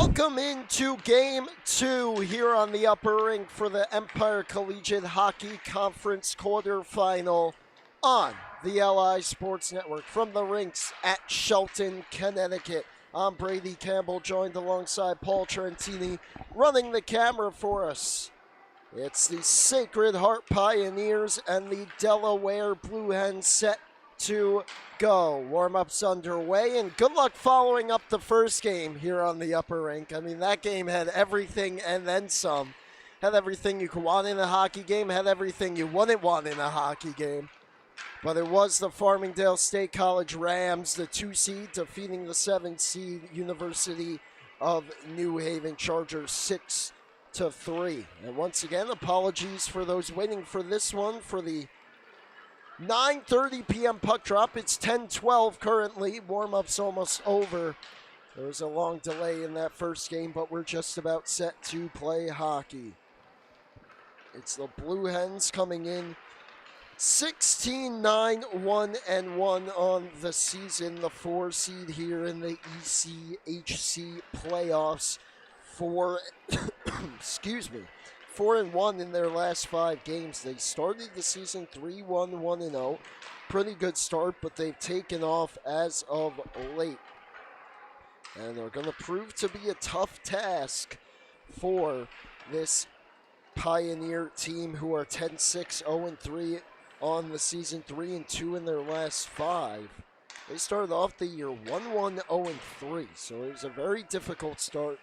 Welcome into Game 2 here on the upper rink for the Empire Collegiate Hockey Conference quarterfinal on the LI Sports Network from the rinks at Shelton, Connecticut. I'm Brady Campbell, joined alongside Paul Trentini, running the camera for us. It's the Sacred Heart Pioneers and the Delaware Blue Hens set to go. Warm-ups underway, and good luck following up the first game here on the upper rink. I mean, that game had everything and then some. Had everything you could want in a hockey game, had everything you wouldn't want in a hockey game. But it was the Farmingdale State College Rams, the 2 seed, defeating the 7 seed University of New Haven Chargers 6-3. And once again, apologies for those waiting for this one for the 9:30 p.m. puck drop. It's 10:12 currently. Warm-up's almost over. There was a long delay in that first game, but we're just about set to play hockey. It's the Blue Hens coming in 16-9-1-1 on the season. The 4 seed here in the ECHC playoffs. 4-1 in their last 5 games. They started the season 3-1-1-0. Pretty good start, but they've taken off as of late. And they're going to prove to be a tough task for this Pioneer team, who are 10-6, 0-3 on the season, 3-2 in their last 5. They started off the year 1-1, 0-3, so it was a very difficult start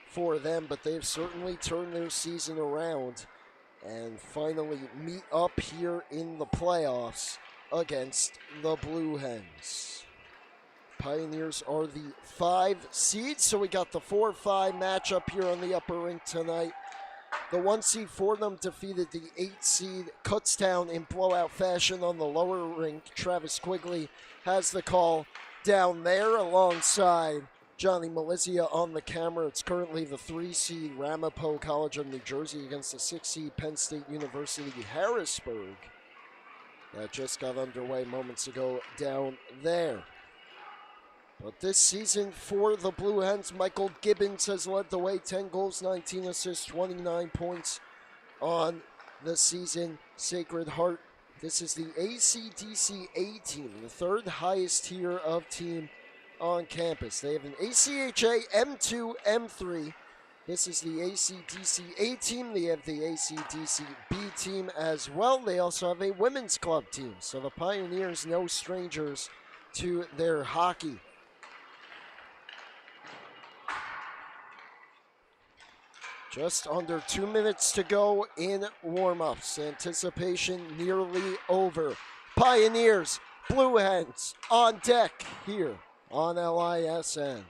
for them, but they've certainly turned their season around and finally meet up here in the playoffs against the Blue Hens. Pioneers are the 5 seed, so we got the 4-5 matchup here on the upper rink tonight. The 1 seed for them defeated the 8 seed Kutztown in blowout fashion on the lower rink. Travis Quigley has the call down there alongside Johnny Malizia on the camera. It's currently the 3 seed Ramapo College of New Jersey against the 6 seed Penn State University Harrisburg. That just got underway moments ago down there. But this season for the Blue Hens, Michael Gibbons has led the way, 10 goals, 19 assists, 29 points on the season. Sacred Heart, this is the ACDC A team, the 3rd highest tier of team on campus. They have an ACHA M2, M3. This is the ACDC A team. They have the ACDC B team as well. They also have a women's club team. So the Pioneers, no strangers to their hockey. Just under 2 minutes to go in warm-ups. Anticipation nearly over. Pioneers, Blue Hens on deck here on LISN.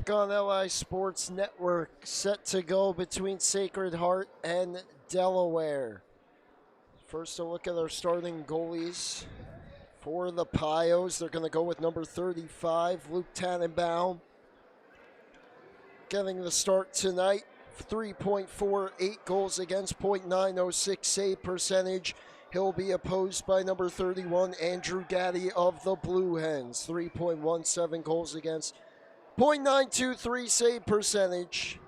back on LI Sports Network, set to go between Sacred Heart and Delaware. First, a look at our starting goalies for the Pios. They're going to go with number 35, Luke Tannenbaum. Getting the start tonight, 3.48 goals against, .906 save percentage. He'll be opposed by number 31, Andrew Gaddy of the Blue Hens, 3.17 goals against, .923 save percentage.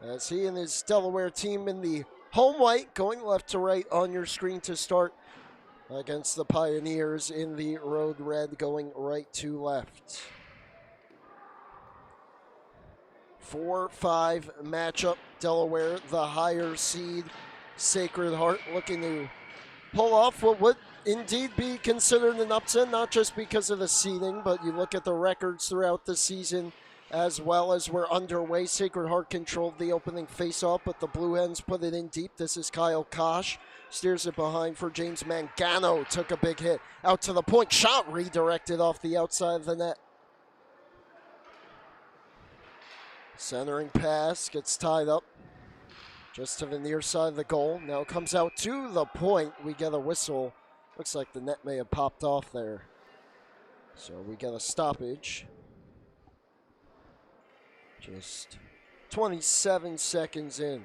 As he and his Delaware team in the home white, going left to right on your screen to start against the Pioneers in the road red, going right to left. 4-5 matchup. Delaware, the higher seed. Sacred Heart looking to pull off what would indeed be considered an upset, not just because of the seeding, but you look at the records throughout the season as well as we're underway. Sacred Heart controlled the opening faceoff, but the Blue Hens put it in deep. This is Kyle Kosh. Steers it behind for James Mangano. Took a big hit. Out to the point. Shot redirected off the outside of the net. Centering pass gets tied up just to the near side of the goal. Now comes out to the point. We get a whistle. Looks like the net may have popped off there. So we get a stoppage. Just 27 seconds in.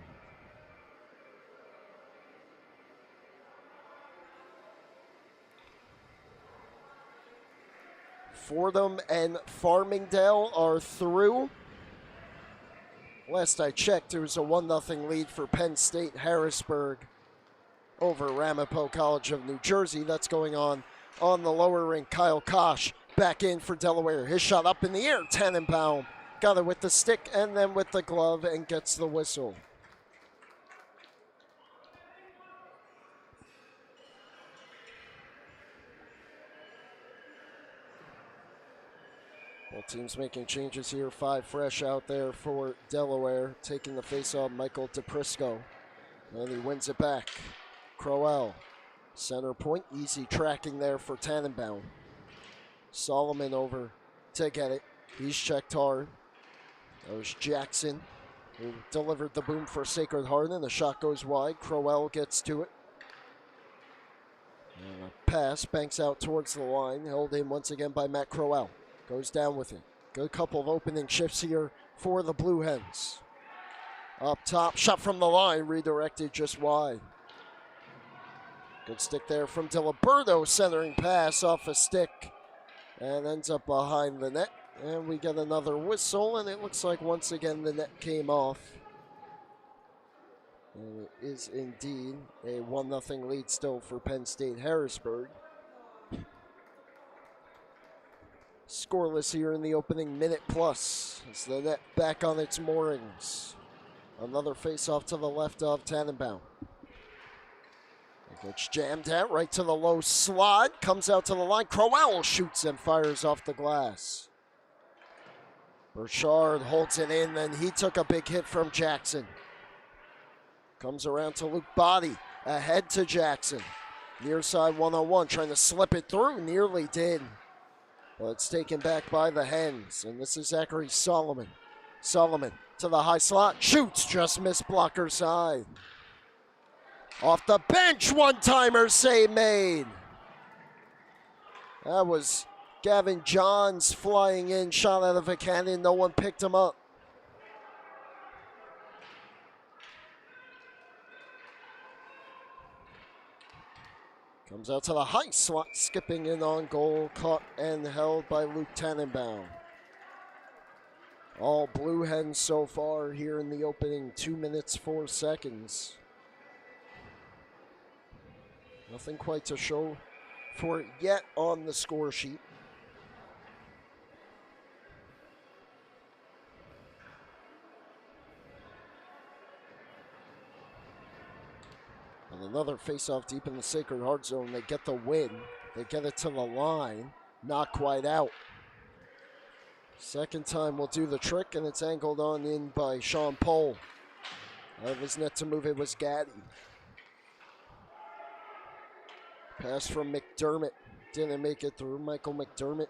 Fordham and Farmingdale are through. Last I checked, there was a 1-0 lead for Penn State Harrisburg over Ramapo College of New Jersey. That's going on the lower rink. Kyle Kosh back in for Delaware. His shot up in the air. Tannenbaum got it with the stick and then with the glove and gets the whistle. Both teams making changes here. 5 fresh out there for Delaware. Taking the faceoff, Michael DePrisco. And he wins it back. Crowell, center point. Easy tracking there for Tannenbaum. Solomon over to get it. He's checked hard. That was Jackson who delivered the boom for Sacred Heart, and the shot goes wide. Crowell gets to it. And a pass banks out towards the line. Held in once again by Matt Crowell. Goes down with it. Good couple of opening shifts here for the Blue Hens. Up top, shot from the line, redirected just wide. Good stick there from Diliberto, centering pass off a stick. And ends up behind the net. And we get another whistle, and it looks like once again the net came off. And it is indeed a 1-0 lead still for Penn State Harrisburg. Scoreless here in the opening minute plus. As the net back on its moorings. Another face-off to the left of Tannenbaum. It gets jammed out right to the low slot. Comes out to the line. Crowell shoots and fires off the glass. Burchard holds it in, and he took a big hit from Jackson. Comes around to Luke Body. Ahead to Jackson. Near side 1-on-1. Trying to slip it through. Nearly did. Well, it's taken back by the Hens, and this is Zachary Solomon. Solomon to the high slot, shoots, just missed blocker side. Off the bench, one-timer save made. That was Gavin Johns flying in, shot out of a cannon, no one picked him up. Comes out to the high slot, skipping in on goal, caught and held by Luke Tannenbaum. All Blue Hens so far here in the opening 2 minutes, 4 seconds. Nothing quite to show for it yet on the score sheet. And another face-off deep in the Sacred Heart zone. They get the win. They get it to the line. Not quite out. Second time will do the trick, and it's angled on in by Sean Pohl. Out of his net to move it was Gaddy. Pass from McDermott. Didn't make it through. Michael McDermott.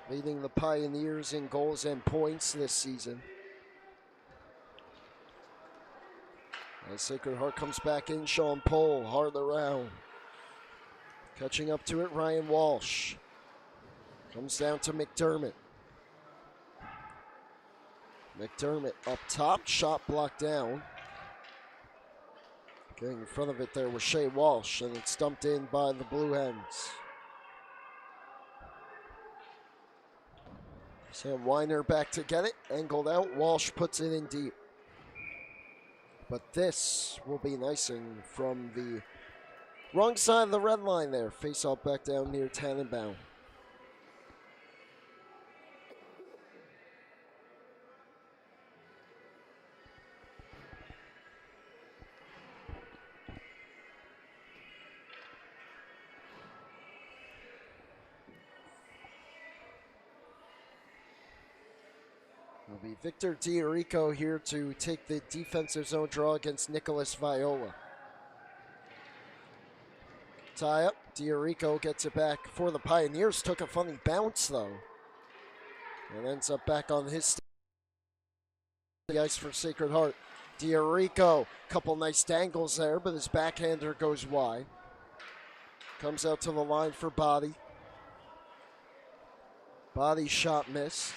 leading the Pioneers in goals and points this season. As Sacred Heart comes back in, Sean Pohl, hard around. Catching up to it, Ryan Walsh. Comes down to McDermott. McDermott up top, shot blocked down. Getting in front of it there was Shea Walsh, and it's dumped in by the Blue Hens. Sam Weiner back to get it, angled out. Walsh puts it in deep. But this will be icing from the wrong side of the red line there. Face off back down near Tannenbaum. It'll be Victor Diorico here to take the defensive zone draw against Nicholas Viola. Tie up. Diorico gets it back for the Pioneers. Took a funny bounce, though. And ends up back on his the ice for Sacred Heart. Diorico, couple nice dangles there, but his backhander goes wide. Comes out to the line for Body. Body shot missed.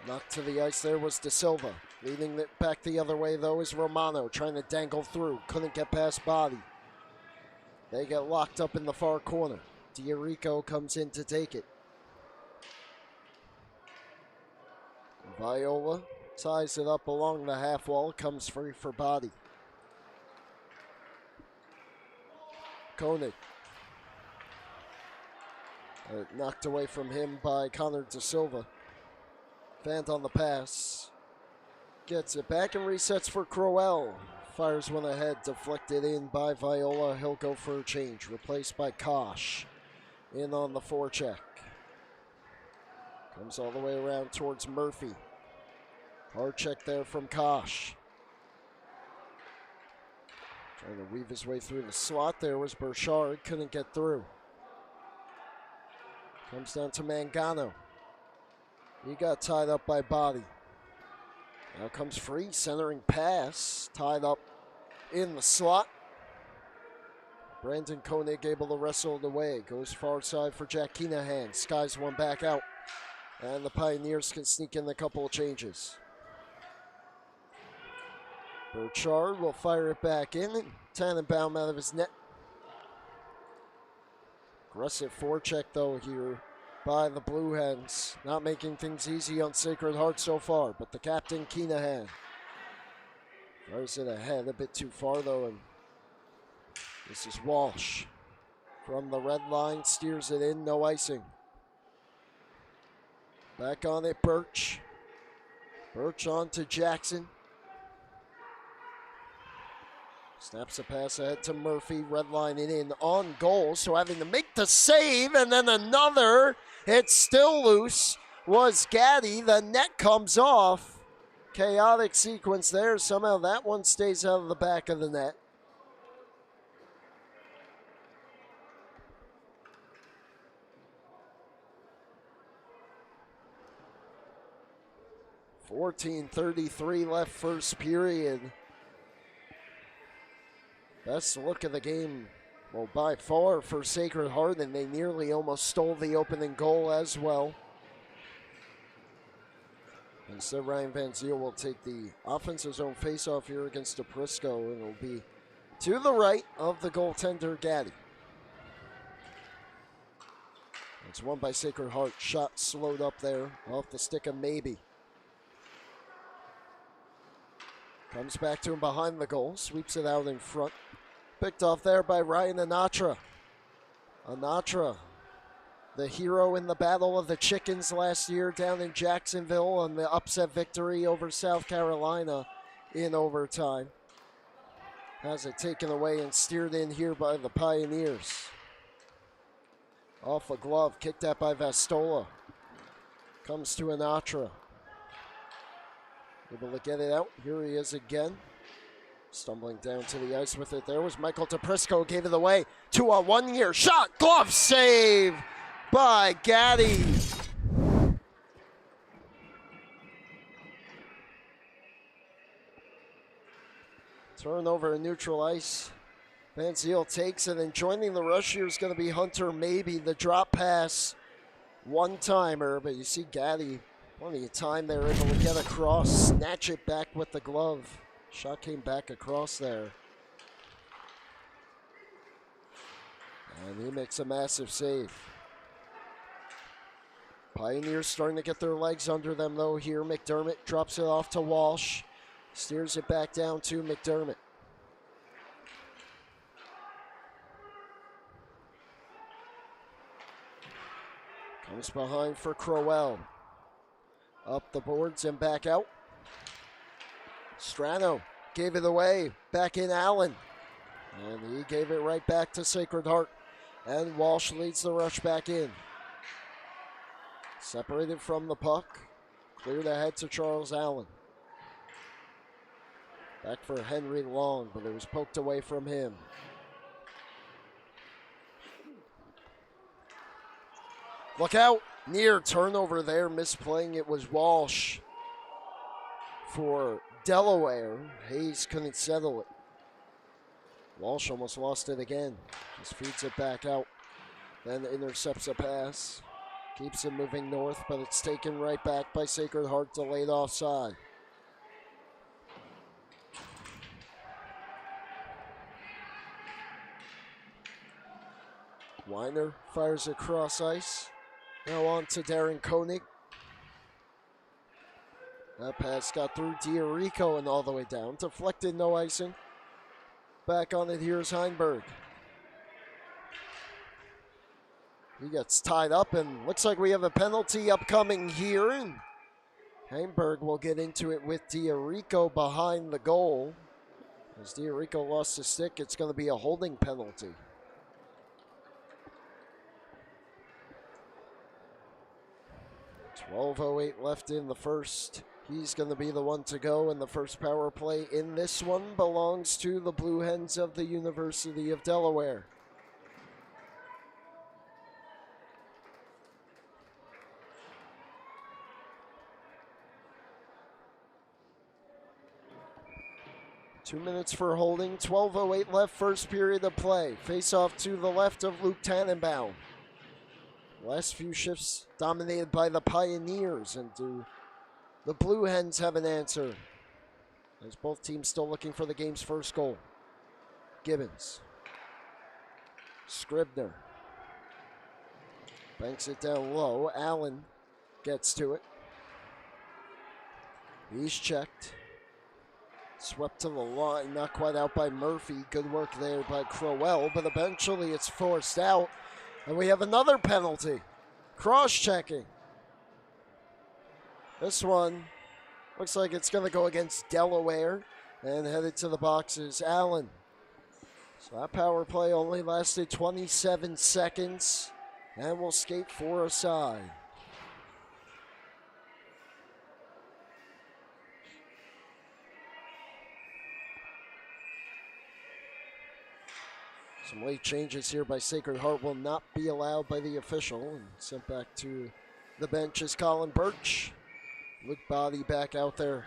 Knocked to the ice there was De Silva. Leading it back the other way, though, is Romano, trying to dangle through. Couldn't get past Body. They get locked up in the far corner. Diorico comes in to take it. Viola ties it up along the half wall. Comes free for Body. Koenig. Knocked away from him by Connor De Silva. Fant on the pass. Gets it back and resets for Crowell. Fires one ahead, deflected in by Viola. He'll go for a change. Replaced by Kosh. In on the forecheck. Comes all the way around towards Murphy. Hard check there from Kosh. Trying to weave his way through the slot. There was Burchard. Couldn't get through. Comes down to Mangano. He got tied up by Body. Now comes free, centering pass. Tied up in the slot. Brandon Koenig able to wrestle it away. Goes far side for Jack Keenahan. Skies one back out. And the Pioneers can sneak in a couple of changes. Burchard will fire it back in. Tannenbaum out of his net. Aggressive forecheck though here by the Blue Hens. Not making things easy on Sacred Heart so far, but the captain, Keenahan. Fires it ahead a bit too far though, and this is Walsh. From the red line, steers it in, no icing. Back on it, Birch. Birch on to Jackson. Snaps a pass ahead to Murphy, red line it in on goal, so having to make the save, and then another, it's still loose, was Gaddy. The net comes off. Chaotic sequence there. Somehow that one stays out of the back of the net. .14:33 left first period. Best look of the game, well, by far for Sacred Heart, and they nearly almost stole the opening goal as well. Instead, Ryan Van Ziel will take the offensive zone faceoff here against DePrisco, and it'll be to the right of the goaltender, Gaddy. It's won by Sacred Heart. Shot slowed up there off the stick of Maybe. Comes back to him behind the goal, sweeps it out in front. Picked off there by Ryan Anatra. Anatra, the hero in the Battle of the Chickens last year down in Jacksonville on the upset victory over South Carolina in overtime. Has it taken away and steered in here by the Pioneers. Off a glove, kicked out by Vastola. Comes to Anatra. Able to get it out. Here he is again. Stumbling down to the ice with it. There was Michael DePrisco, gave it away. 2-on-1 here. Shot, glove save by Gaddy. Turnover in neutral ice. Van Zyl takes it, and joining the rush here is going to be Hunter Maybe. The drop pass, one-timer, but you see Gaddy, plenty of time there, able to get across, snatch it back with the glove. Shot came back across there. And he makes a massive save. Pioneers starting to get their legs under them, though, here. McDermott drops it off to Walsh. Steers it back down to McDermott. Comes behind for Crowell. Up the boards and back out. Strano gave it away. Back in Allen. And he gave it right back to Sacred Heart. And Walsh leads the rush back in. Separated from the puck. Cleared ahead to Charles Allen. Back for Henry Long, but it was poked away from him. Look out! Near turnover there, misplaying it was Walsh for Delaware. Hayes couldn't settle it. Walsh almost lost it again. Just feeds it back out. Then intercepts a pass. Keeps it moving north, but it's taken right back by Sacred Heart, delayed offside. Weiner fires across ice. Now on to Darren Koenig. That pass got through D'Erico and all the way down. Deflected, no icing. Back on it, here's Heinberg. He gets tied up, and looks like we have a penalty upcoming here. And Heinberg will get into it with D'Erico behind the goal. As D'Erico lost his stick, it's going to be a holding penalty. .12:08 left in the first. He's going to be the one to go, and the first power play in this one belongs to the Blue Hens of the University of Delaware. Two minutes for holding. 12:08 left, first period of play. Face off to the left of Luke Tannenbaum. Last few shifts dominated by the Pioneers, and do the Blue Hens have an answer? As both teams still looking for the game's first goal. Gibbons. Scribner. Banks it down low. Allen gets to it. He's checked. Swept to the line, not quite out by Murphy. Good work there by Crowell, but eventually it's forced out. And we have another penalty. Cross-checking. This one looks like it's going to go against Delaware. And headed to the boxes, Allen. So that power play only lasted 27 seconds. And we'll skate 4 aside. Some late changes here by Sacred Heart will not be allowed by the official, and sent back to the bench is Colin Birch. Luke Body back out there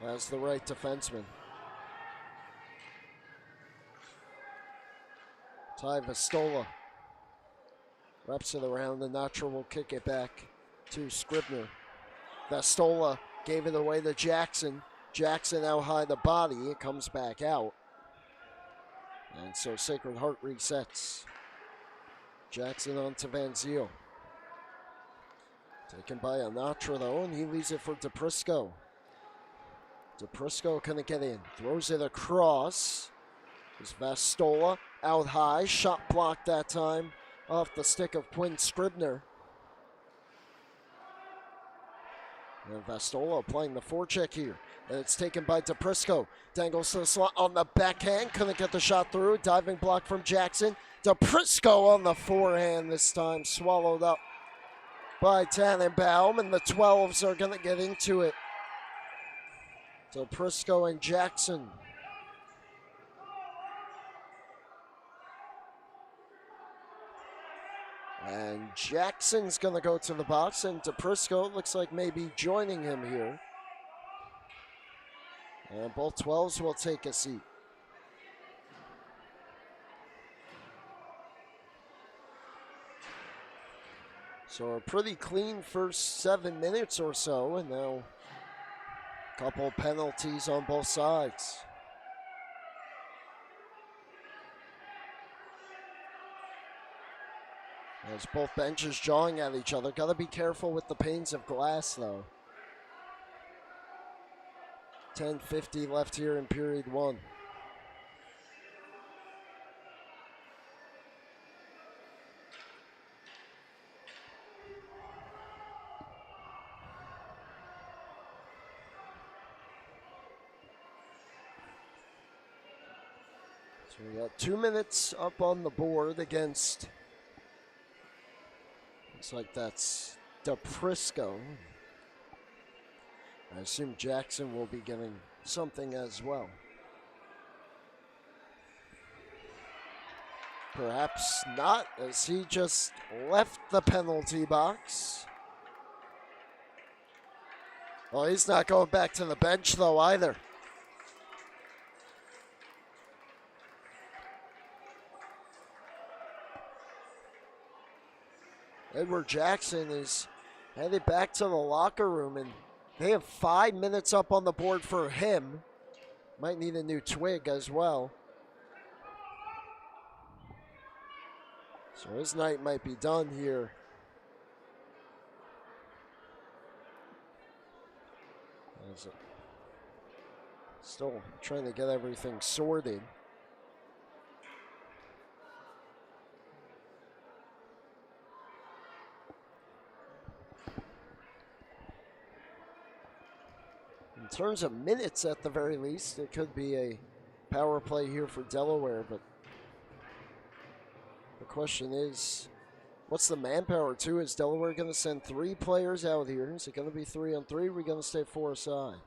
as the right defenseman. Ty Vastola wraps it around, the Natra will kick it back to Scribner. Vastola gave it away to Jackson. Jackson out high the body, it comes back out. And so Sacred Heart resets. Jackson on to Van Zyl. Taken by Anatra though, and he leaves it for DePrisco. DePrisco gonna get in. Throws it across. There's Vastola out high. Shot blocked that time off the stick of Quinn Scribner. And Vastola applying the forecheck here. And it's taken by DePrisco. Dangles to the slot on the backhand. Couldn't get the shot through. Diving block from Jackson. DePrisco on the forehand this time. Swallowed up by Tannenbaum. And the 12s are going to get into it. DePrisco and Jackson And Jackson's going to go to the box, and DePrisco looks like maybe joining him here. And both 12s will take a seat. So a pretty clean first 7 minutes or so, and now a couple penalties on both sides. As both benches jawing at each other. Got to be careful with the panes of glass, though. 10:50 left here in period 1. So we got 2 minutes up on the board against, looks like that's DePrisco. I assume Jackson will be getting something as well. Perhaps not, as he just left the penalty box. Well, he's not going back to the bench, though, either. Edward Jackson is headed back to the locker room, and they have 5 minutes up on the board for him. Might need a new twig as well. So his night might be done here. Still trying to get everything sorted. In terms of minutes, at the very least, it could be a power play here for Delaware, but the question is, what's the manpower, too? Is Delaware going to send 3 players out here? Is it going to be 3-on-3? Or are we going to stay 4-aside?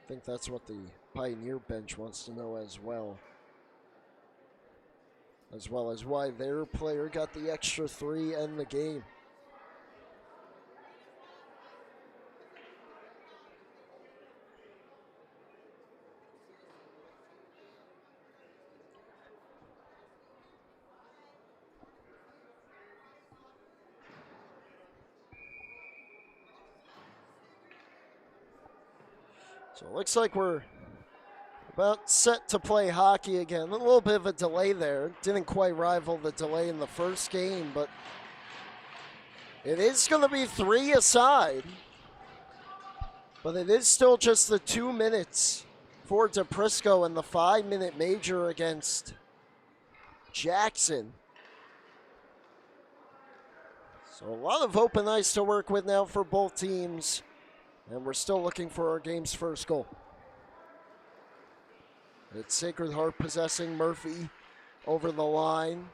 I think that's what the Pioneer bench wants to know as well. As well as why their player got the extra 3 and the game. So it looks like we're about set to play hockey again. A little bit of a delay there. Didn't quite rival the delay in the first game, but it is going to be 3-aside. But it is still just the 2 minutes for DePrisco and the 5-minute major against Jackson. So a lot of open ice to work with now for both teams. And we're still looking for our game's first goal. It's Sacred Heart possessing Murphy over the line.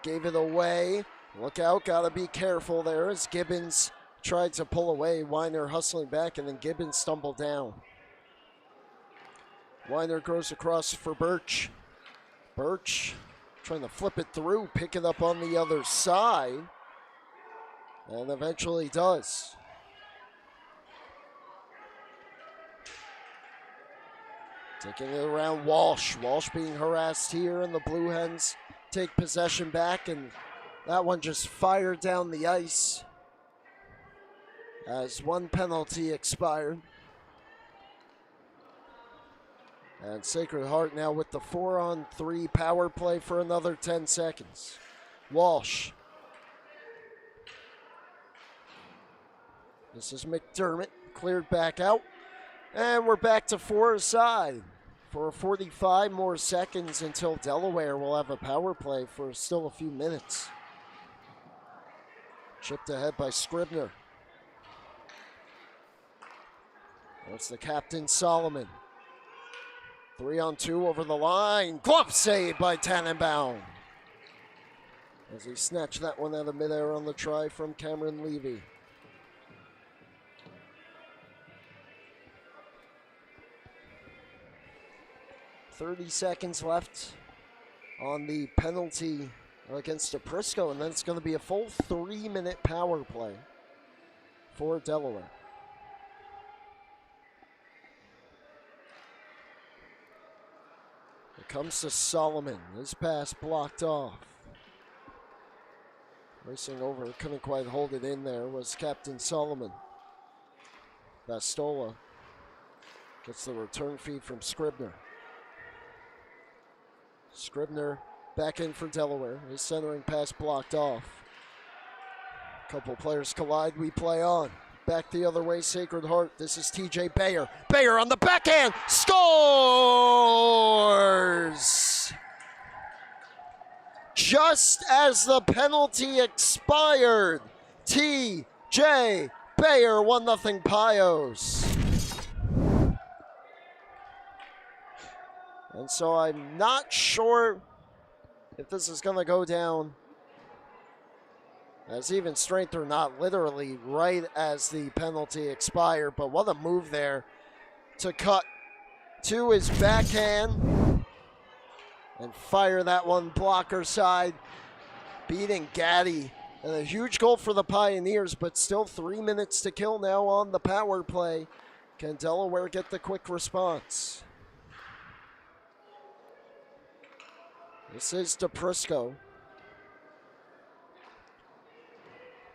Gave it away. Look out, gotta be careful there as Gibbons tried to pull away. Weiner hustling back, and then Gibbons stumbled down. Weiner goes across for Birch. Birch trying to flip it through, pick it up on the other side, and eventually does. Taking it around Walsh. Walsh being harassed here, and the Blue Hens take possession back, and that one just fired down the ice as 1 penalty expired. And Sacred Heart now with the 4-on-3 power play for another 10 seconds. Walsh. This is McDermott, cleared back out. And we're back to 4-aside for 45 more seconds until Delaware will have a power play for still a few minutes. Chipped ahead by Scribner. That's the captain, Solomon. 3-on-2 over the line. Glove save by Tannenbaum, as he snatched that one out of midair on the try from Cameron Levy. .30 seconds left on the penalty against DePrisco, and then it's going to be a full 3-minute power play for Delaware. It comes to Solomon. His pass blocked off. Racing over, couldn't quite hold it in there, was Captain Solomon. Bastola gets the return feed from Scribner. Scribner back in for Delaware. His centering pass blocked off. A couple players collide. We play on. Back the other way, Sacred Heart. This is TJ Bayer. Bayer on the backhand. Scores! Just as the penalty expired, TJ Bayer 1-0 Pios. And so I'm not sure if this is going to go down as even strength or not, literally right as the penalty expired. But what a move there to cut to his backhand and fire that one blocker side, beating Gaddy. And a huge goal for the Pioneers, but still 3 minutes to kill now on the power play. Can Delaware get the quick response? This is DePrisco,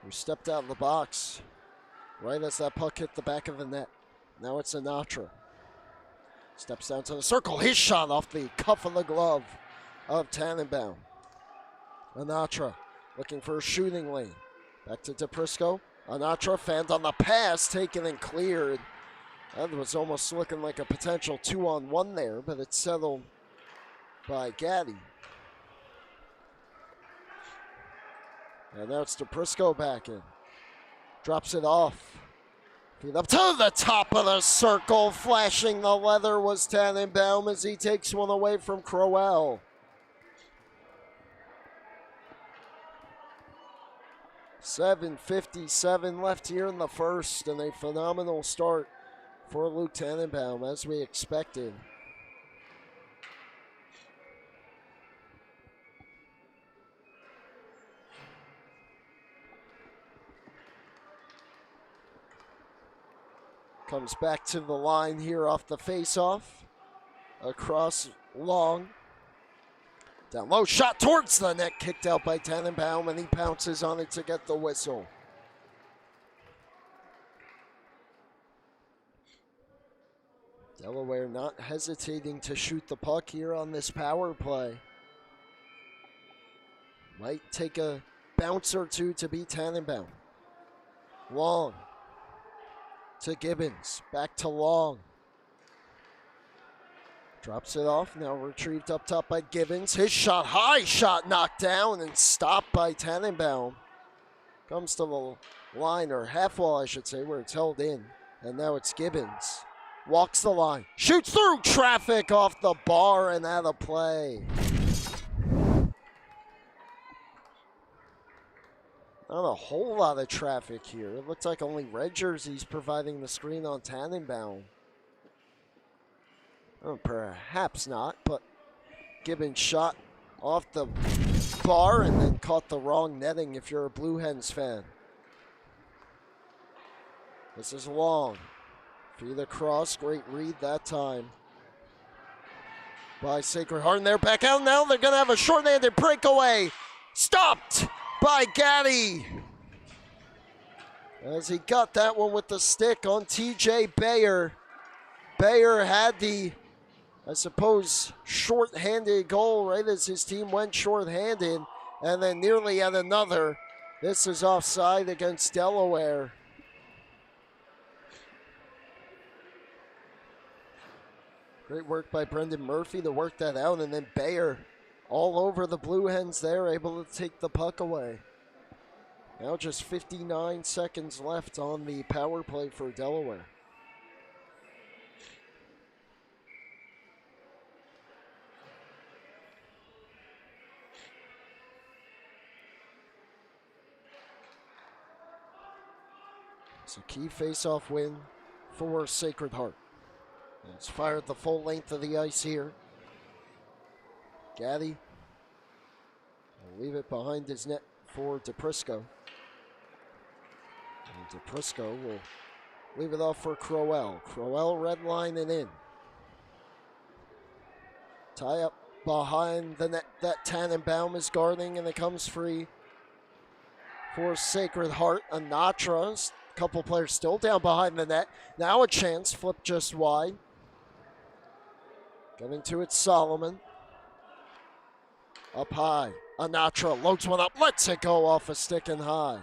who stepped out of the box right as that puck hit the back of the net. Now it's Sinatra. Steps down to the circle. His shot off the cuff of the glove of Tannenbaum. Sinatra looking for a shooting lane. Back to DePrisco. Sinatra fanned on the pass, taken and cleared. That was almost looking like a potential 2-on-1 there, but it's settled by Gaddy. And now it's DePrisco back in. Drops it off. Feed up to the top of the circle. Flashing the leather was Tannenbaum as he takes one away from Crowell. .7:57 left here in the first, and a phenomenal start for Luke Tannenbaum, as we expected. Comes back to the line here off the face-off. Across long. Down low, shot towards the net, kicked out by Tannenbaum, and he pounces on it to get the whistle. Delaware not hesitating to shoot the puck here on this power play. Might take a bounce or two to beat Tannenbaum. Long to Gibbons, back to Long. Drops it off, now retrieved up top by Gibbons. His shot, high shot, knocked down and stopped by Tannenbaum. Comes to the line, or half wall I should say, where it's held in. And now it's Gibbons. Walks the line, shoots through traffic off the bar and out of play. Not a whole lot of traffic here. It looks like only red jerseys providing the screen on Tannenbaum. Oh, perhaps not, but Gibbons shot off the bar and then caught the wrong netting if you're a Blue Hens fan. This is Long. Feed across, great read that time by Sacred Heart, and they're back out now. They're going to have a short-handed breakaway. Stopped by Gaddy as he got that one with the stick on TJ Bayer. Bayer had the, I suppose, short-handed goal right as his team went short-handed, and then nearly had another. This is offside against Delaware. Great work by Brendan Murphy to work that out, and then Bayer all over the Blue Hens there, able to take the puck away. Now just 59 seconds left on the power play for Delaware. It's a key face-off win for Sacred Heart. And it's fired the full length of the ice here. Gaddy He'll leave it behind his net for DePrisco. And DePrisco will leave it off for Crowell. Crowell redlining in. Tie up behind the net that Tannenbaum is guarding, and it comes free for Sacred Heart. Anatra, a couple players still down behind the net. Now a chance, flip just wide. Getting to it, Solomon. Up high. Anatra loads one up, lets it go off a stick and high.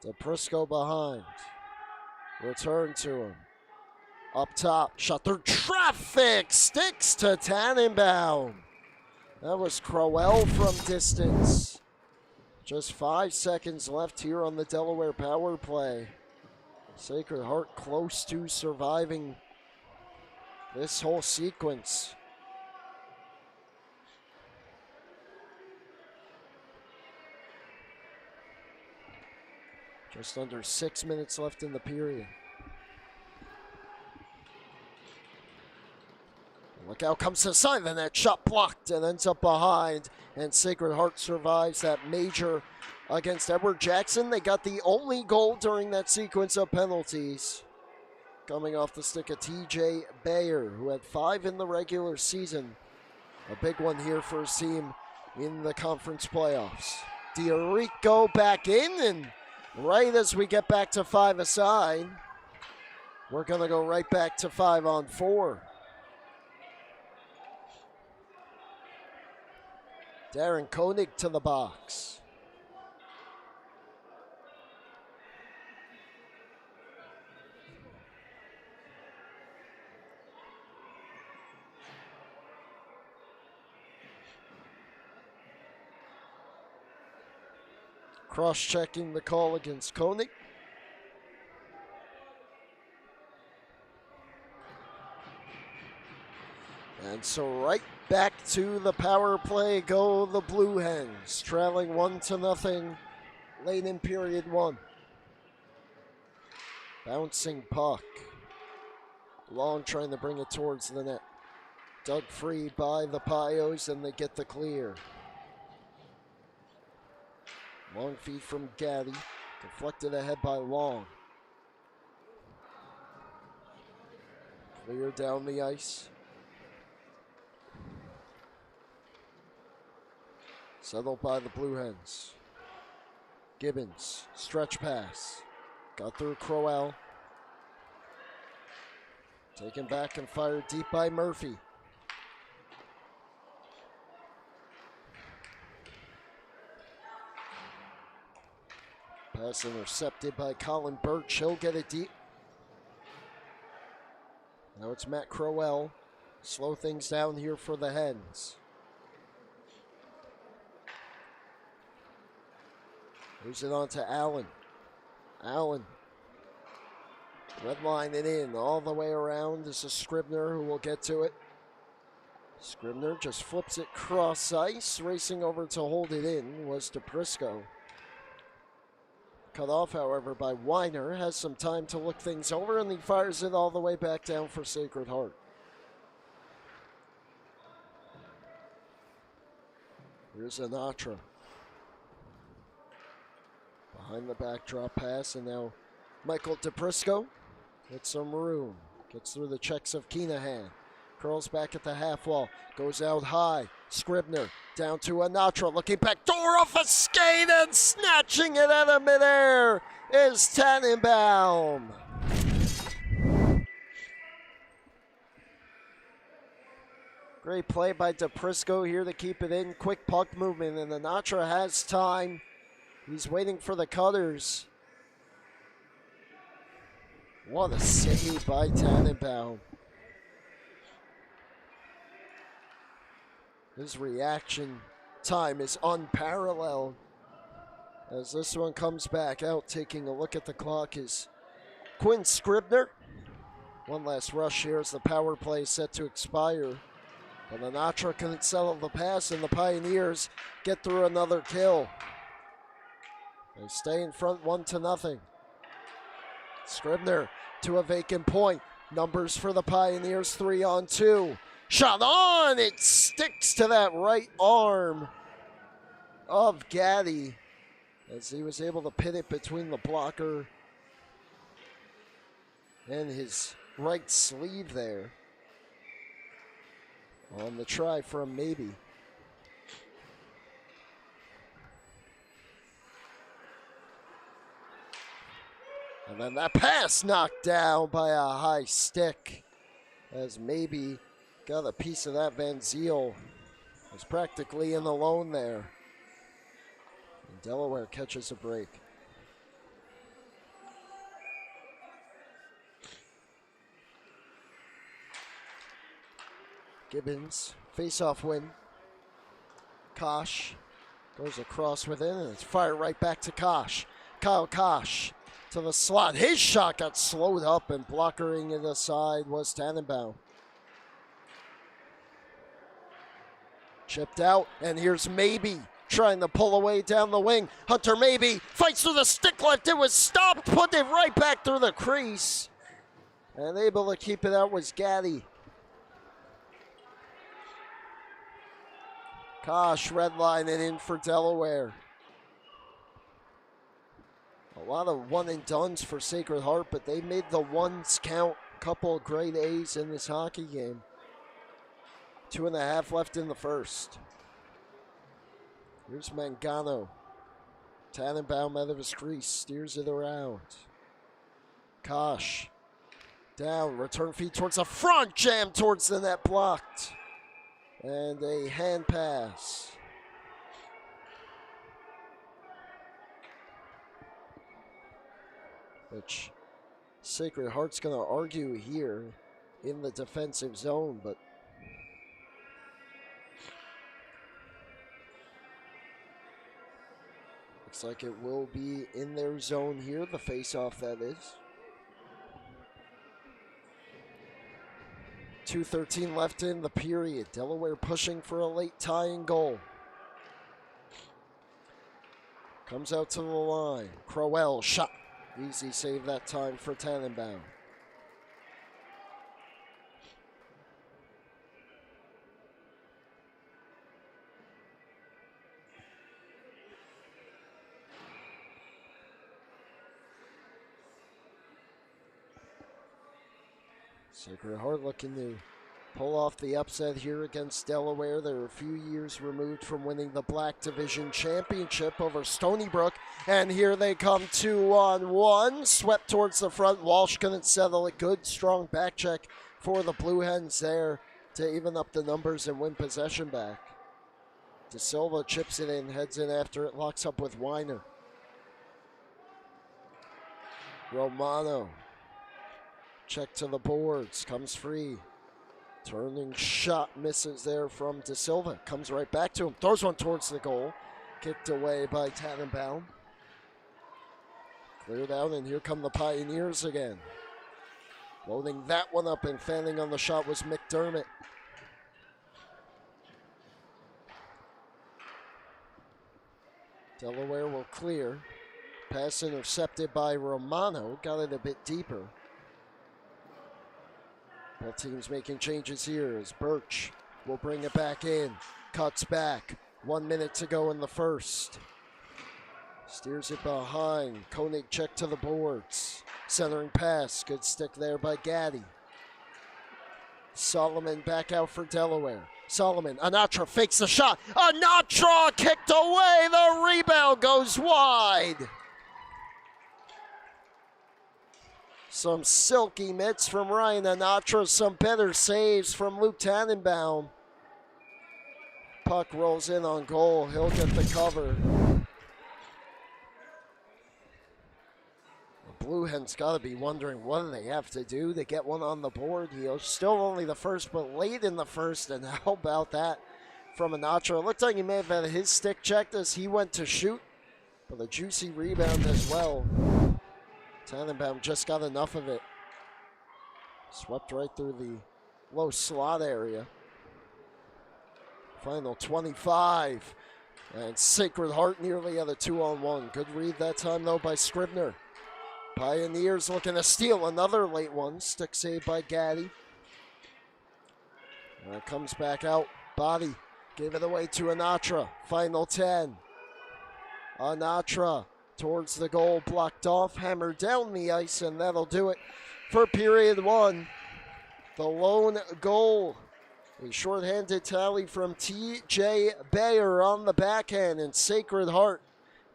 DePrisco behind. Return to him. Up top, shot through traffic, sticks to Tannenbaum. That was Crowell from distance. Just 5 seconds left here on the Delaware power play. Sacred Heart close to surviving this whole sequence. Just under 6 minutes left in the period. Look out, comes to the side, then that shot blocked and ends up behind. And Sacred Heart survives that major against Edward Jackson. They got the only goal during that sequence of penalties. Coming off the stick of TJ Bayer, who had 5 in the regular season. A big one here for his team in the conference playoffs. Diorico back in, and right as we get back to 5-a-side, we're going to go right back to 5-on-4. Darren Koenig to the box. Cross-checking the call against Koenig. And so right back to the power play go the Blue Hens, trailing 1-0 late in period 1. Bouncing puck. Long trying to bring it towards the net. Dug free by the Pios, and they get the clear. Long feed from Gaddy, deflected ahead by Long. Clear down the ice. Settled by the Blue Hens. Gibbons, stretch pass. Got through Crowell. Taken back and fired deep by Murphy. Pass intercepted by Colin Birch. He'll get it deep. Now it's Matt Crowell. Slow things down here for the Hens. Moves it on to Allen. Allen. Red line it in. All the way around. This is Scribner who will get to it. Scribner just flips it cross ice. Racing over to hold it in was DePrisco. Cut off, however, by Weiner. Has some time to look things over, and he fires it all the way back down for Sacred Heart. Here's Anatra. Behind the back drop pass, and now Michael DePrisco with some room. Gets through the checks of Keenahan. Curls back at the half wall. Goes out high. Scribner down to Anatra. Looking back door off a skate, and snatching it out of midair is Tannenbaum. Great play by DePrisco here to keep it in. Quick puck movement, and Anatra has time. He's waiting for the cutters. What a save by Tannenbaum. His reaction time is unparalleled. As this one comes back out, taking a look at the clock is Quinn Scribner. One last rush here as the power play set to expire. But Anatra couldn't settle the pass, and the Pioneers get through another kill. They stay in front 1-0. Scribner to a vacant point. Numbers for the Pioneers, 3-on-2. Shot on, it sticks to that right arm of Gaddy as he was able to pin it between the blocker and his right sleeve there on the try from Maybe. And then that pass knocked down by a high stick as Maybe got a piece of that. Van Ziel was practically in alone there. And Delaware catches a break. Gibbons, face-off win. Kosh goes across with it, and it's fired right back to Kosh. Kyle Kosh to the slot. His shot got slowed up, and blockering it aside was Tannenbaum. Chipped out, and here's Maybe trying to pull away down the wing. Hunter Maybe fights through the stick left. It was stopped, put it right back through the crease. And able to keep it out was Gaddy. Kosh redlining in for Delaware. A lot of one and dones for Sacred Heart, but they made the ones count. Couple of great A's in this hockey game. 2.5 left in the first. Here's Mangano. Tannenbaum out of his crease, steers it around. Kosh down, return feed towards the front, jam towards the net, blocked. And a hand pass. Which Sacred Heart's going to argue here in the defensive zone, but looks like it will be in their zone here, the face-off that is. 2:13 left in the period. Delaware pushing for a late tying goal. Comes out to the line. Crowell shot. Easy save that time for Tannenbaum. Sacred Heart looking to pull off the upset here against Delaware. They're a few years removed from winning the Black Division Championship over Stony Brook. And here they come 2-on-1. Swept towards the front. Walsh couldn't settle it. Good, strong back check for the Blue Hens there to even up the numbers and win possession back. De Silva chips it in, heads in after it, locks up with Weiner. Romano. Check to the boards, comes free. Turning shot misses there from De Silva. Comes right back to him, throws one towards the goal. Kicked away by Tannenbaum. Cleared out, and here come the Pioneers again. Loading that one up and fanning on the shot was McDermott. Delaware will clear. Pass intercepted by Romano. Got it a bit deeper. Both teams making changes here as Birch will bring it back in. Cuts back. 1 minute to go in the first. Steers it behind. Koenig check to the boards. Centering pass. Good stick there by Gaddy. Solomon back out for Delaware. Solomon. Anatra fakes the shot. Anatra kicked away. The rebound goes wide. Some silky mitts from Ryan Anatra. Some better saves from Luke Tannenbaum. Puck rolls in on goal. He'll get the cover. The Blue Hens got to be wondering what do they have to do to get one on the board. Still only the first, but late in the first. And how about that from Anatra? It looked like he may have had his stick checked as he went to shoot. But a juicy rebound as well. Tannenbaum just got enough of it. Swept right through the low slot area. Final 25. And Sacred Heart nearly at a 2-on-1. Good read that time, though, by Scribner. Pioneers looking to steal another late one. Stick save by Gaddy. And it comes back out. Body gave it away to Anatra. Final 10. Anatra towards the goal, blocked off, hammered down the ice, and that'll do it for period one. The lone goal, a shorthanded tally from T.J. Bayer on the backhand, and Sacred Heart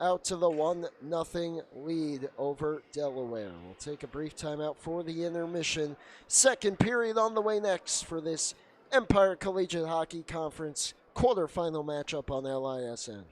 out to the 1-0 lead over Delaware. We'll take a brief timeout for the intermission. Second period on the way next for this Empire Collegiate Hockey Conference quarterfinal matchup on LISN.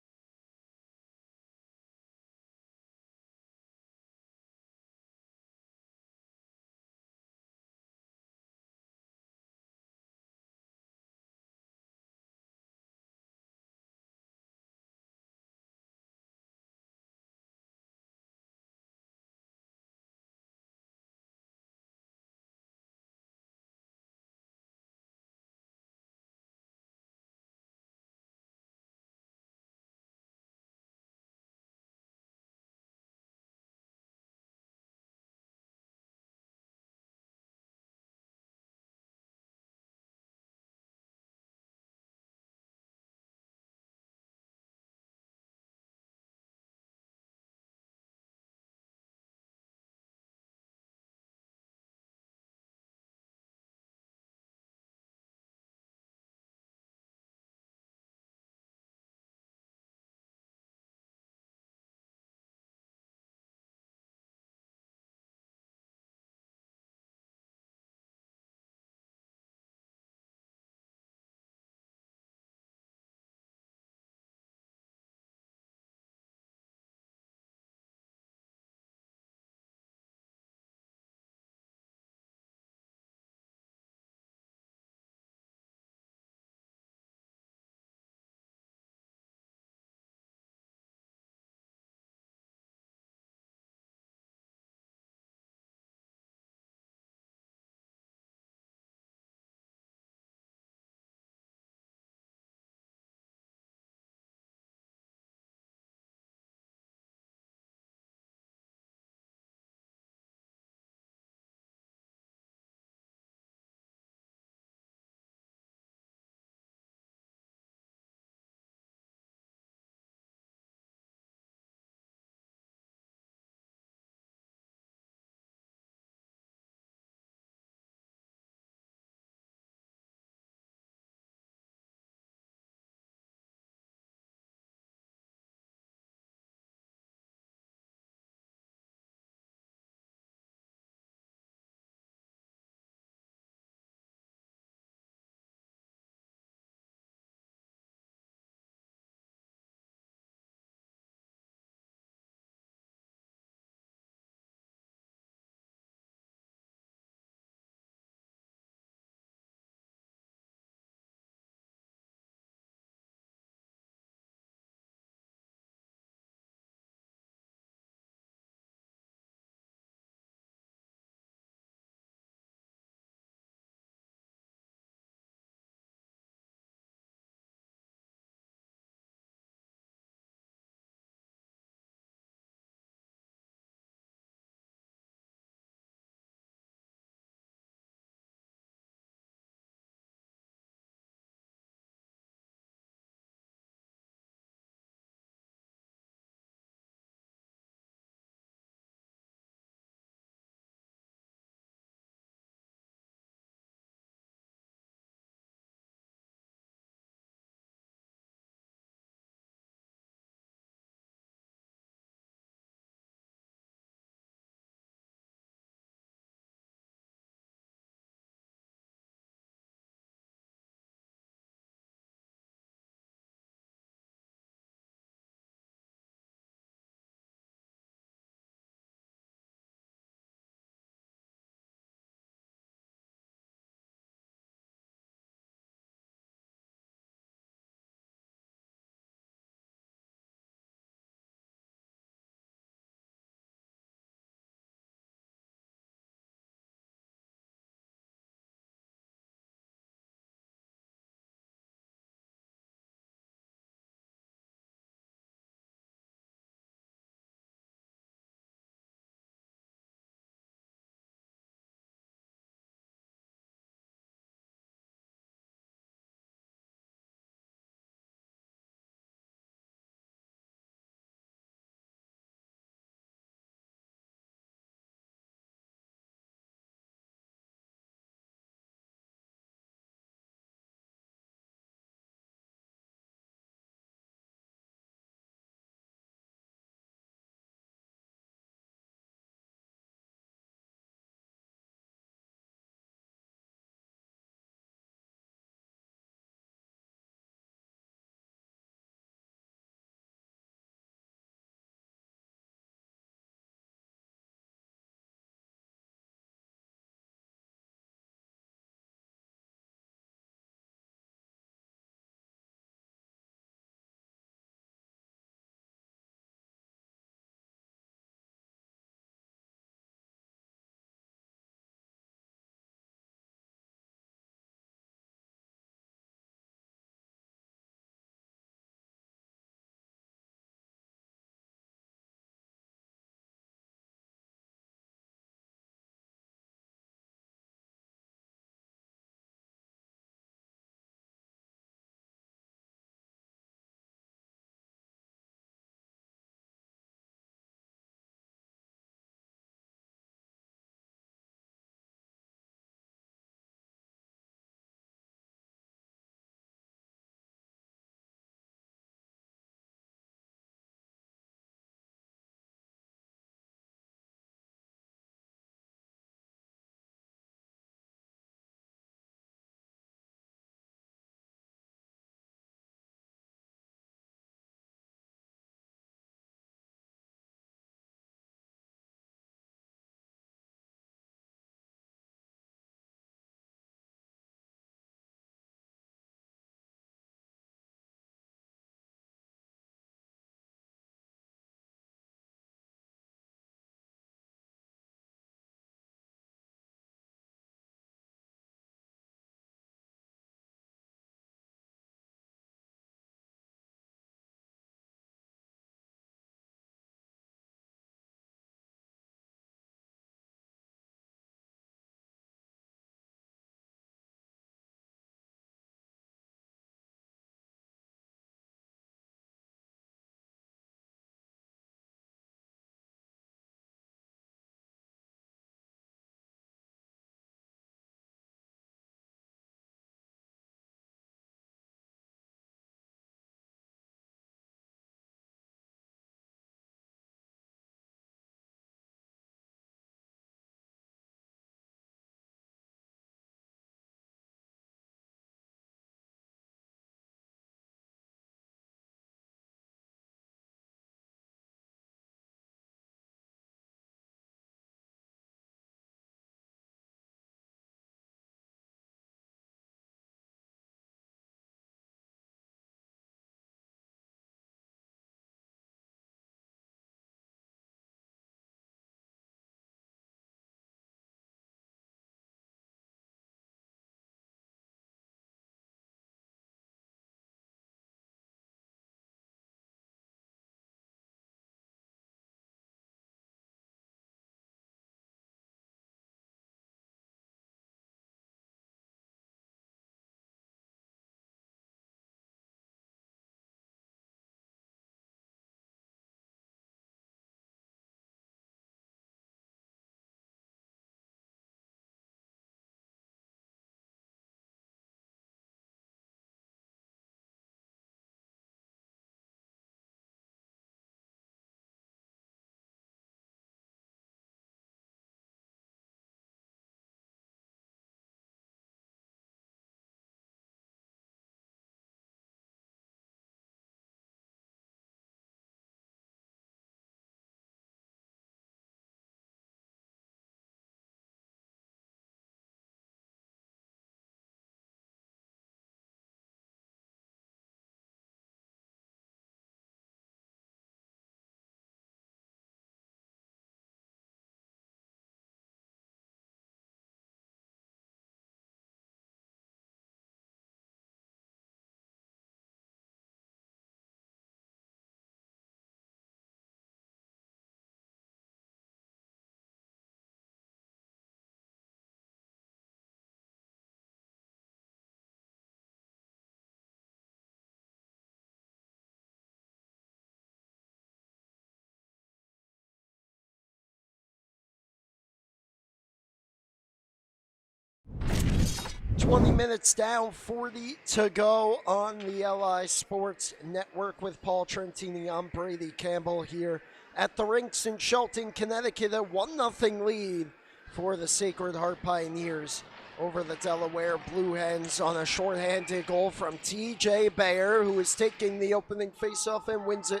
20 minutes down, 40 to go on the LI Sports Network with Paul Trentini. I'm Brady Campbell here at the rinks in Shelton, Connecticut. A 1-0 lead for the Sacred Heart Pioneers over the Delaware Blue Hens on a shorthanded goal from TJ Bayer, who is taking the opening faceoff and wins it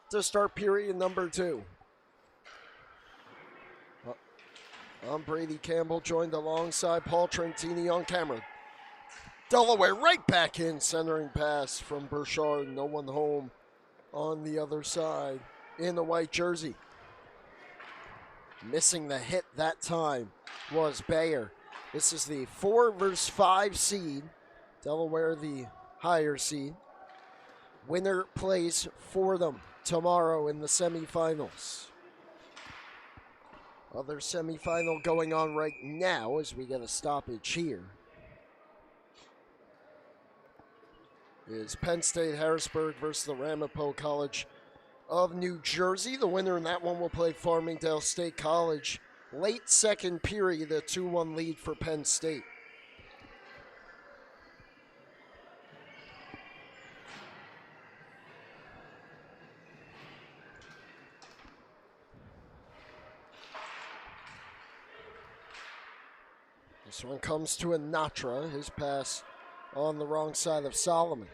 to start period number 2. I'm Brady Campbell, joined alongside Paul Trentini on camera. Delaware right back in, centering pass from Burchard. No one home on the other side in the white jersey. Missing the hit that time was Bayer. This is the 4 versus 5 seed. Delaware the higher seed. Winner plays for them tomorrow in the semifinals. Other semifinal going on right now as we get a stoppage here is Penn State Harrisburg versus the Ramapo College of New Jersey. The winner in that one will play Farmingdale State College. Late second period, a 2-1 lead for Penn State. This one comes to Anatra. His pass on the wrong side of Solomon.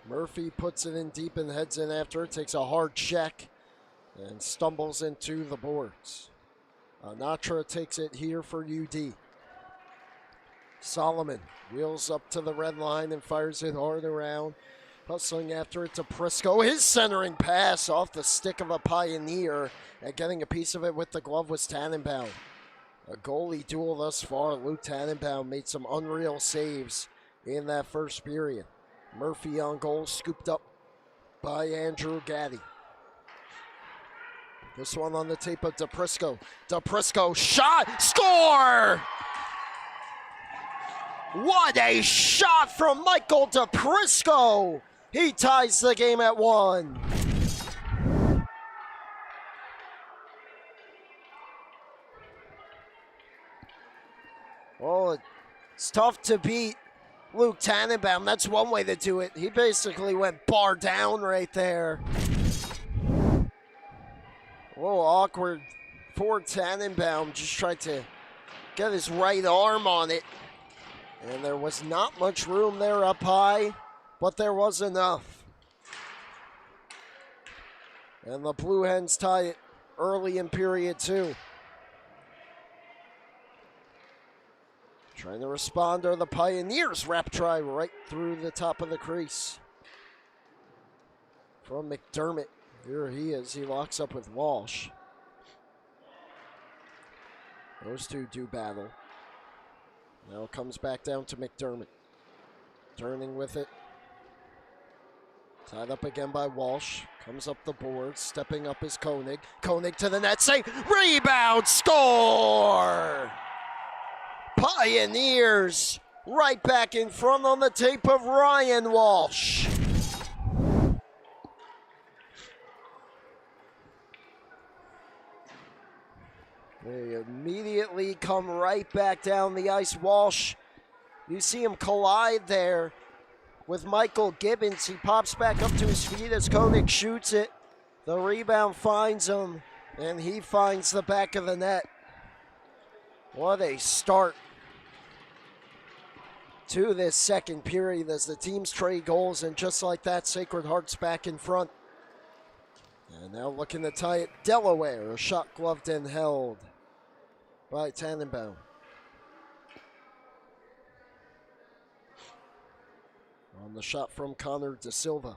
Murphy puts it in deep and heads in after it. Takes a hard check and stumbles into the boards. Anatra takes it here for UD. Solomon wheels up to the red line and fires it hard around. Hustling after it to Prisco. His centering pass off the stick of a Pioneer, and getting a piece of it with the glove was Tannenbaum. A goalie duel thus far. Luke Tannenbaum made some unreal saves in that first period. Murphy on goal, scooped up by Andrew Gaddy. This one on the tape of DePrisco. DePrisco shot, score! What a shot from Michael DePrisco! He ties the game at 1. Well, it's tough to beat Luke Tannenbaum. That's one way to do it. He basically went bar down right there. A little awkward for Tannenbaum. Just tried to get his right arm on it. And there was not much room there up high, but there was enough. And the Blue Hens tie it early in period 2. Trying to respond are the Pioneers. Wrap try right through the top of the crease. From McDermott. Here he is. He locks up with Walsh. Those two do battle. Now it comes back down to McDermott. Turning with it. Tied up again by Walsh. Comes up the board. Stepping up is Koenig. Koenig to the net. Save. Rebound. Score! Pioneers right back in front on the tape of Ryan Walsh. They immediately come right back down the ice. Walsh, you see him collide there with Michael Gibbons. He pops back up to his feet as Koenig shoots it. The rebound finds him, and he finds the back of the net. What a start to this second period as the teams trade goals, and just like that, Sacred Heart's back in front. And now looking to tie it, Delaware. A shot gloved and held by Tannenbaum. On the shot from Connor De Silva.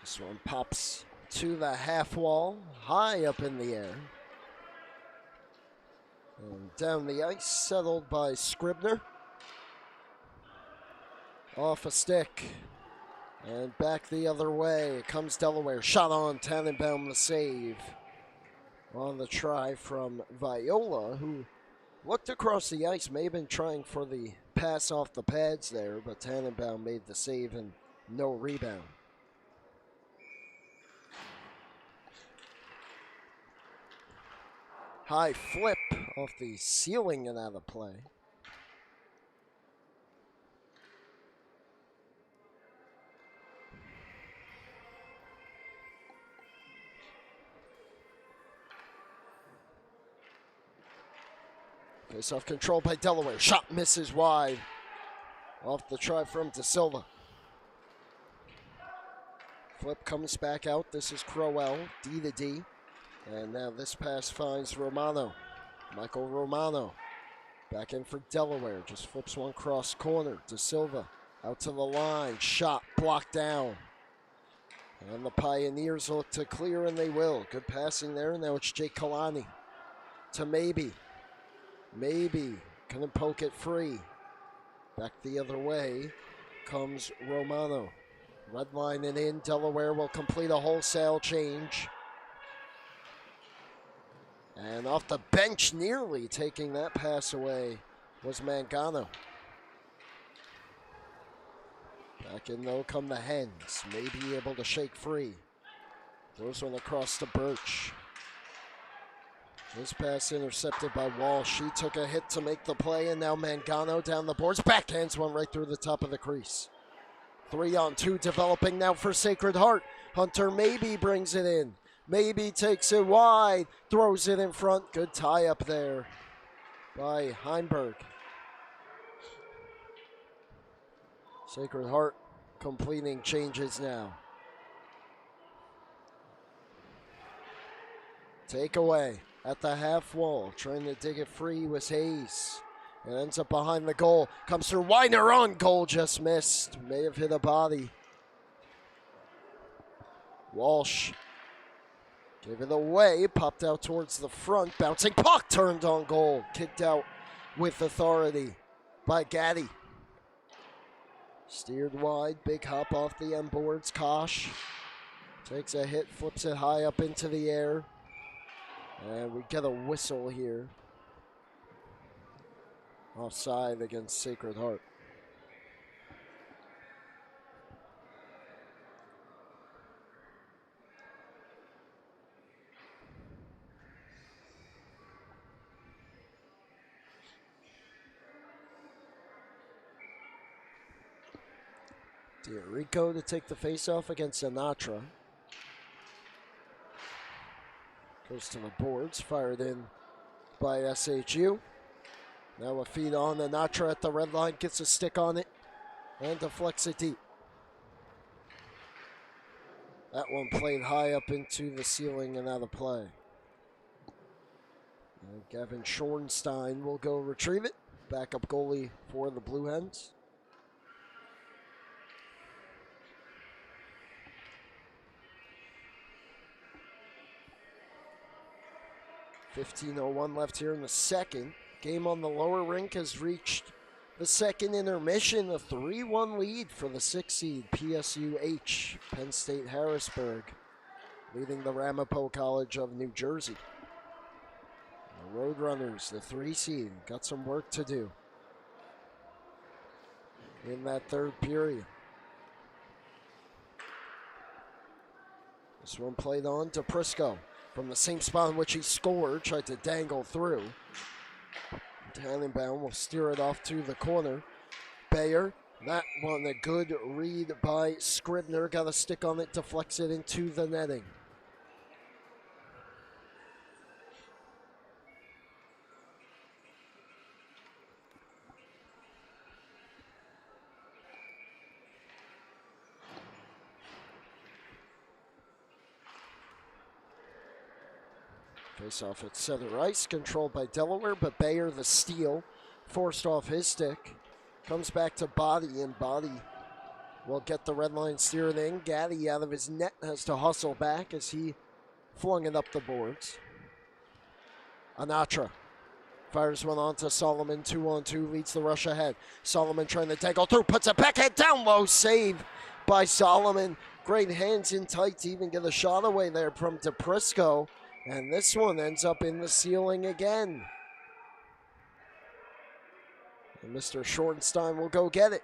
This one pops to the half wall, high up in the air. And down the ice, settled by Scribner. Off a stick. And back the other way comes Delaware. Shot on, Tannenbaum the save. On the try from Viola, who looked across the ice, may have been trying for the pass off the pads there, but Tannenbaum made the save and No rebound. High flip off the ceiling and out of play. Face-off control by Delaware. Shot misses wide. Off the try from De Silva. Flip comes back out. This is Crowell, D to D. And now this pass finds Romano. Michael Romano. Back in for Delaware. Just flips one cross corner. De Silva out to the line. Shot blocked down. And the Pioneers look to clear, and they will. Good passing there. Now it's Jake Kalani to Maybe. Maybe couldn't poke it free. Back the other way comes Romano. Red line and in. Delaware will complete a wholesale change. And off the bench, nearly taking that pass away, was Mangano. Back in though come the Hens. Maybe able to shake free. Throws one across to Birch. This pass intercepted by Walsh. She took a hit to make the play, and now Mangano down the boards. Backhands one right through the top of the crease. 3-on-2 developing now for Sacred Heart. Hunter Maybe brings it in. Maybe takes it wide, throws it in front. Good tie up there by Heinberg. Sacred Heart completing changes now. Takeaway at the half wall. Trying to dig it free was Hayes. It ends up behind the goal. Comes through Weiner on goal, just missed. May have hit a body. Walsh gave it away, popped out towards the front. Bouncing puck turned on goal. Kicked out with authority by Gaddy. Steered wide, big hop off the end boards. Kosh takes a hit, flips it high up into the air. And we get a whistle here. Offside against Sacred Heart. Rico to take the face-off against Sinatra. Goes to the boards, fired in by SHU. Now a feed on Sinatra at the red line, gets a stick on it, and deflects it deep. That one played high up into the ceiling and out of play. And Gavin Schornstein will go retrieve it. Backup goalie for the Blue Hens. .15:01 left here in the second. Game on the lower rink has reached the second intermission. A 3-1 lead for the 6th seed PSUH, Penn State Harrisburg, leading the Ramapo College of New Jersey. The Roadrunners, the 3 seed, got some work to do in that third period. This one played on to Prisco. From the same spot in which he scored, tried to dangle through. Tannenbaum will steer it off to the corner. Bayer, that one a good read by Scribner. Got a stick on it, deflects it into the netting. Face off at center ice, controlled by Delaware, but Bayer, the steal, forced off his stick. Comes back to Body, and Body will get the red line steered in. Gaddy out of his net has to hustle back as he flung it up the boards. Anatra fires one on to Solomon, 2-on-2, leads the rush ahead. Solomon trying to dangle through, puts a backhand down low, save by Solomon. Great hands in tight to even get a shot away there from DePrisco. And this one ends up in the ceiling again. And Mr. Schornstein will go get it.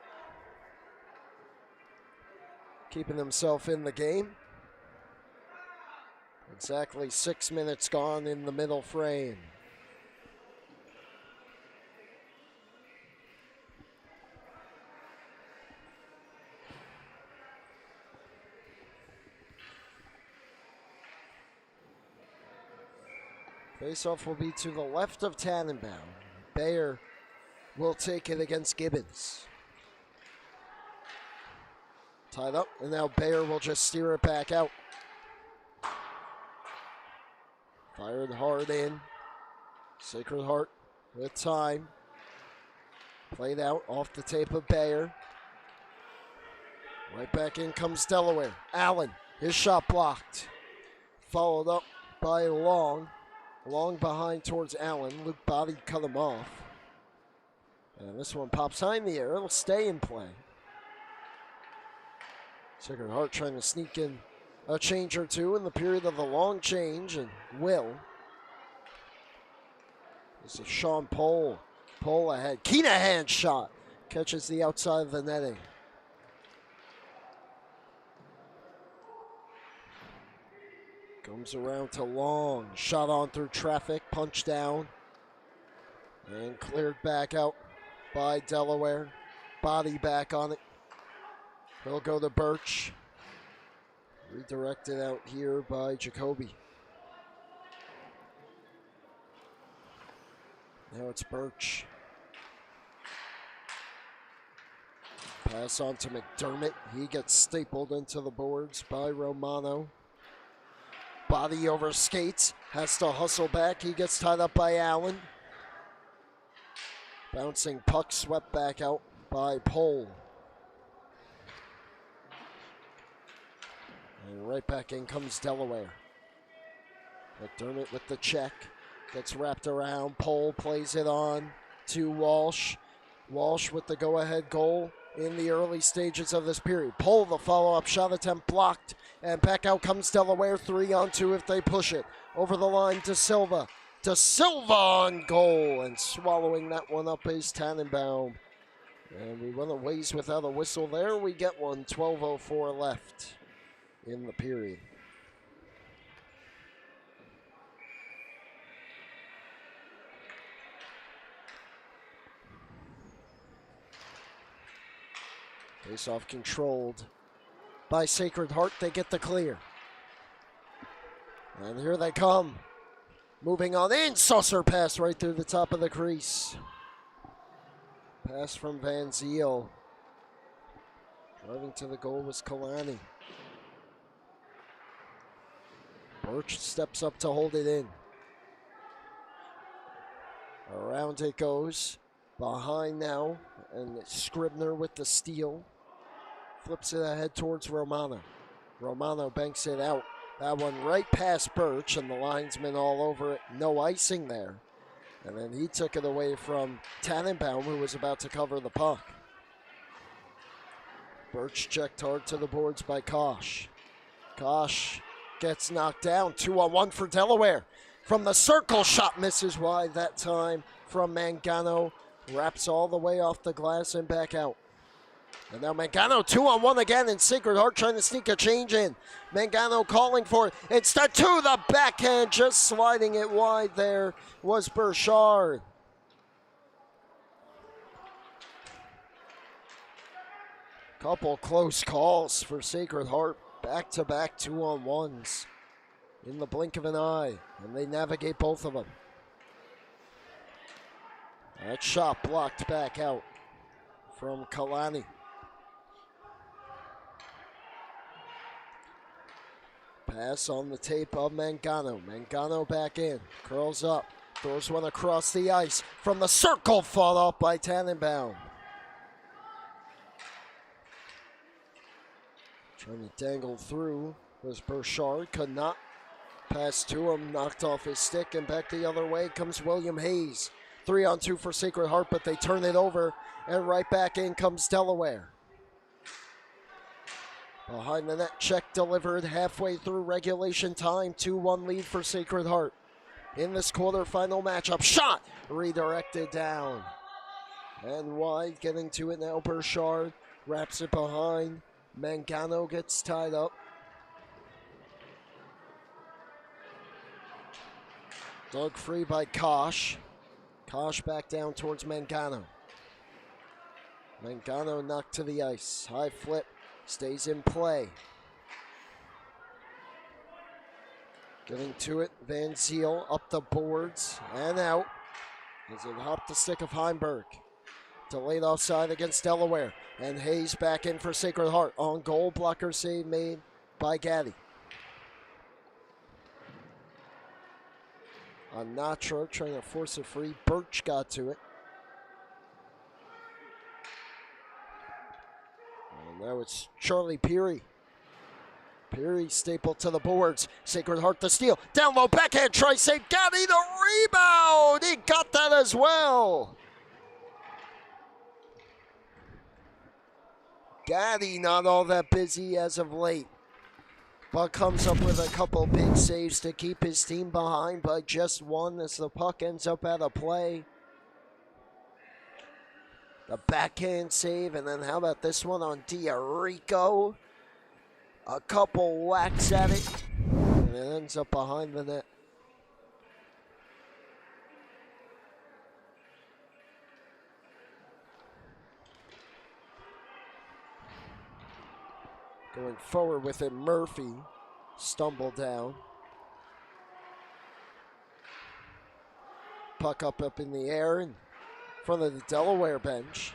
keeping himself in the game. Exactly 6 minutes gone in the middle frame. Faceoff will be to the left of Tannenbaum. Bayer will take it against Gibbons. Tied up, and now Bayer will just steer it back out. Fired hard in. Sacred Heart with time. Played out off the tape of Bayer. Right back in comes Delaware. Allen, his shot blocked. Followed up by Long. Long behind towards Allen. Luke Body cut him off. And this one pops high in the air. It'll stay in play. Sacred Heart trying to sneak in a change or two in the period of the long change, and will. This is Sean Pohl. Pohl ahead. Keenahan shot. Catches the outside of the netting. Comes around to Long. Shot on through traffic. Punch down. And cleared back out by Delaware. Body back on it. He'll go to Birch. Redirected out here by Jacoby. Now it's Birch. Pass on to McDermott. He gets stapled into the boards by Romano. Body over skates. Has to hustle back. He gets tied up by Allen. Bouncing puck swept back out by Pohl. And right back in comes Delaware. McDermott with the check. Gets wrapped around. Pohl plays it on to Walsh. Walsh with the go-ahead goal in the early stages of this period. Pohl, the follow-up shot attempt blocked. And back out comes Delaware. 3-on-2 if they push it. Over the line to Silva. To Silva on goal. And swallowing that one up is Tannenbaum. And we went a ways without a whistle there. We get one. 12:04 left in the period. Face-off controlled by Sacred Heart. They get the clear. And here they come. Moving on in. Saucer pass right through the top of the crease. Pass from Van Ziel. Driving to the goal was Kalani. Birch steps up to hold it in. Around it goes. Behind now. And Scribner with the steal. Flips it ahead towards Romano. Romano banks it out. That one right past Birch, and the linesman all over it. No icing there. And then he took it away from Tannenbaum, who was about to cover the puck. Birch checked hard to the boards by Kosh. Kosh gets knocked down. 2-on-1 for Delaware. From the circle, shot misses wide that time from Mangano. Wraps all the way off the glass and back out. And now Mangano 2-on-1 again, and Sacred Heart trying to sneak a change in. Mangano calling for it. Instead to the backhand, just sliding it wide there was Burchard. Couple close calls for Sacred Heart. Back-to-back 2-on-1s in the blink of an eye, and they navigate both of them. That shot blocked back out from Kalani. Pass on the tape of Mangano. Mangano back in. Curls up. Throws one across the ice. From the circle, fought off by Tannenbaum. Trying to dangle through was Burchard. Could not. Pass to him. Knocked off his stick. And back the other way comes William Hayes. 3-on-2 for Sacred Heart, but they turn it over. And right back in comes Delaware. Behind the net, check delivered halfway through regulation time. 2-1 lead for Sacred Heart. In this quarterfinal matchup, shot redirected down. And wide, getting to it now, Burchard wraps it behind. Mangano gets tied up. Dug free by Kosh. Kosh back down towards Mangano. Mangano knocked to the ice. High flip. Stays in play. Getting to it. Van Ziel up the boards and out. As it hopped the stick of Heimberg. Delayed offside against Delaware. And Hayes back in for Sacred Heart. On goal, blocker save made by Gaddy. On Natra trying to force it free. Birch got to it. And now it's Charlie Peary. Peary stapled to the boards. Sacred Heart the steal. Down low, backhand, try save. Gaddy the rebound. He got that as well. Gaddy not all that busy as of late. But comes up with a couple big saves to keep his team behind by just one as the puck ends up out of play. The backhand save, and then how about this one on Diarico? A couple whacks at it, and it ends up behind the net. Going forward with it, Murphy stumbled down. Puck up in the air in front of the Delaware bench.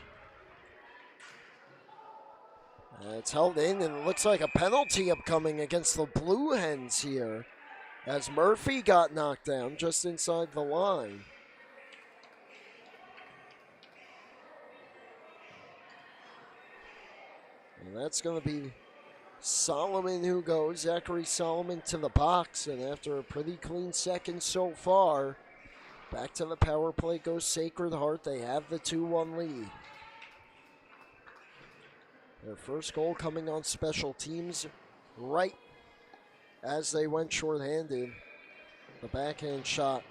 And it's held in, and it looks like a penalty upcoming against the Blue Hens here, as Murphy got knocked down just inside the line. And that's going to be Solomon who goes. Zachary Solomon to the box, and after a pretty clean second so far, back to the power play goes Sacred Heart. They have the 2-1 lead. Their first goal coming on special teams right as they went shorthanded. The backhand shot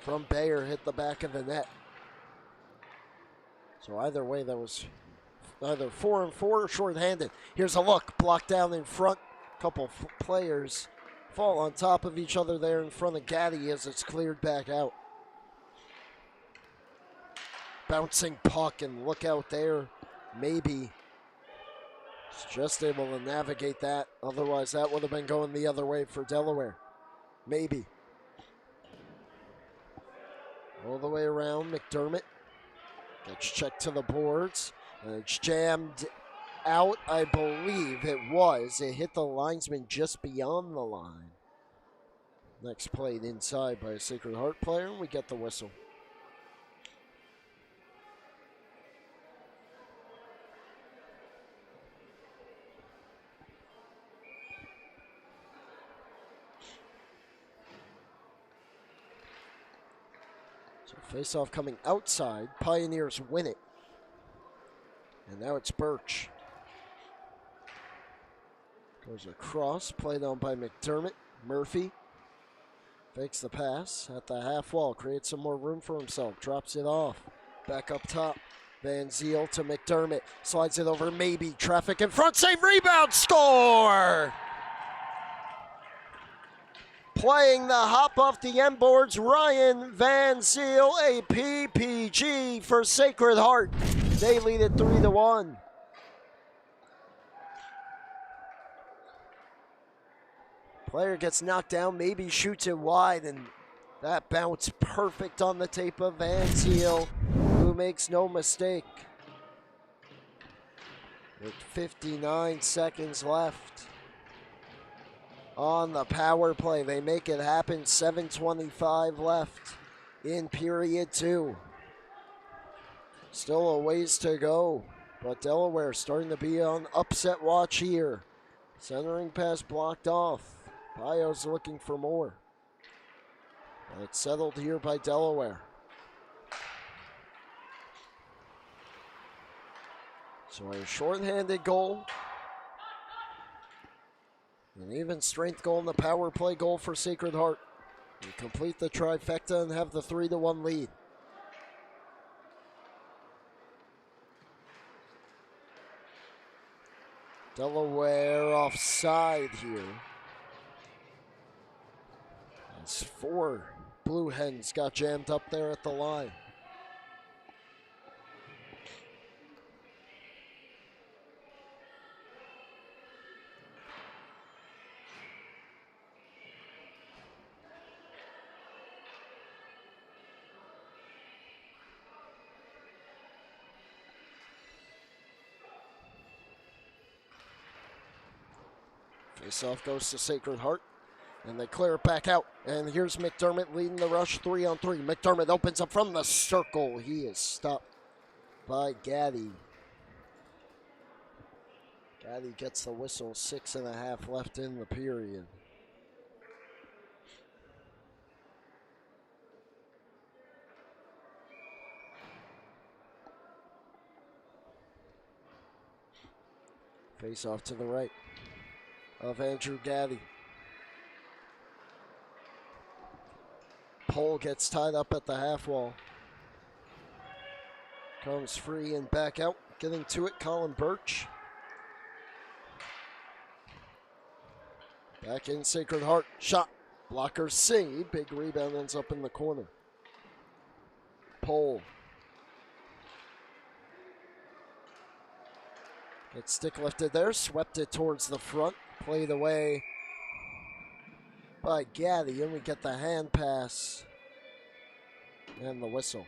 from Bayer hit the back of the net. So either way, that was either 4-4 or shorthanded. Here's a look, blocked down in front. Couple players fall on top of each other there in front of Gaddy as it's cleared back out. Bouncing puck, and look out there. Maybe just able to navigate that. Otherwise, that would have been going the other way for Delaware. Maybe. All the way around, McDermott gets checked to the boards. And it's jammed out, I believe it was. It hit the linesman just beyond the line. Next played inside by a Sacred Heart player, and we get the whistle. So face-off coming outside. Pioneers win it. And now it's Birch. Goes across, played on by McDermott. Murphy fakes the pass at the half wall, creates some more room for himself, drops it off. Back up top, Van Ziel to McDermott, slides it over, maybe traffic in front, save, rebound, score! Playing the hop off the end boards, Ryan Van Ziel, a PPG for Sacred Heart. They lead it 3-1. Player gets knocked down, maybe shoots it wide, and that bounce perfect on the tape of Van Ziel, who makes no mistake. With 59 seconds left on the power play, they make it happen. 7:25 left in period 2. Still a ways to go, but Delaware starting to be on upset watch here. Centering pass blocked off. Pio's looking for more. And it's settled here by Delaware. So a shorthanded goal. An even strength goal and the power play goal for Sacred Heart. We complete the trifecta and have the 3-1 lead. Delaware offside here. As 4 Blue Hens got jammed up there at the line. Face-off goes to Sacred Heart, and they clear it back out. And here's McDermott leading the rush 3-on-3. McDermott opens up from the circle. He is stopped by Gaddy. Gaddy gets the whistle, 6.5 left in the period. Face-off to the right of Andrew Gaddy. Pole gets tied up at the half wall. Comes free and back out. Getting to it, Colin Birch. Back in Sacred Heart. Shot. Blocker save. Big rebound ends up in the corner. Pole. Gets stick lifted there. Swept it towards the front. Played away by Gaddy, and we get the hand pass and the whistle.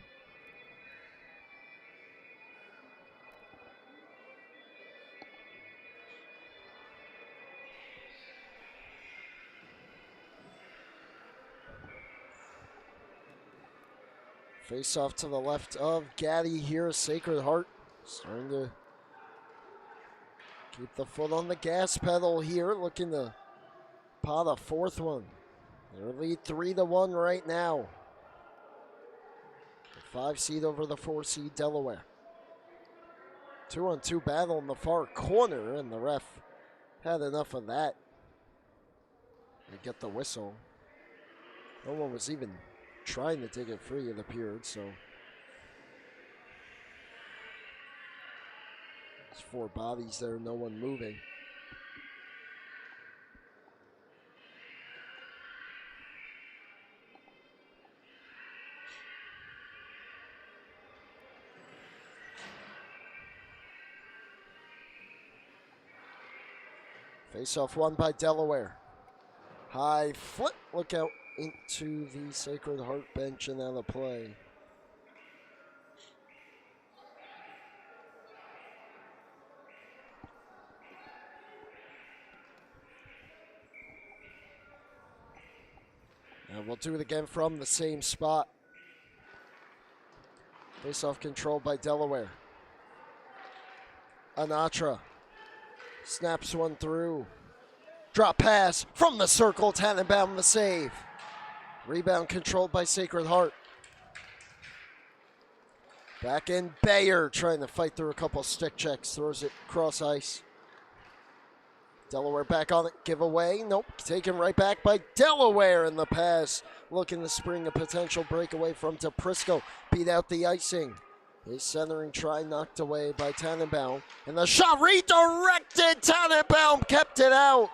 Face off to the left of Gaddy here. Sacred Heart starting to keep the foot on the gas pedal here, looking to pot a 4th one. Their lead 3-1 right now. The 5 seed over the 4 seed Delaware. 2-on-2 battle in the far corner, and the ref had enough of that. They get the whistle. No one was even trying to take it free, it appeared, so. There's 4 bodies there, no one moving. Face-off won by Delaware. High flip, look out into the Sacred Heart bench and out of play. And we'll do it again from the same spot. Face-off controlled by Delaware. Anatra snaps one through. Drop pass from the circle. Tannenbaum the save. Rebound controlled by Sacred Heart. Back in Bayer trying to fight through a couple stick checks. Throws it cross ice. Delaware back on it. Giveaway. Nope. Taken right back by Delaware in the pass. Looking to spring a potential breakaway from DePrisco. Beat out the icing. His centering try knocked away by Tannenbaum. And the shot redirected. Tannenbaum kept it out.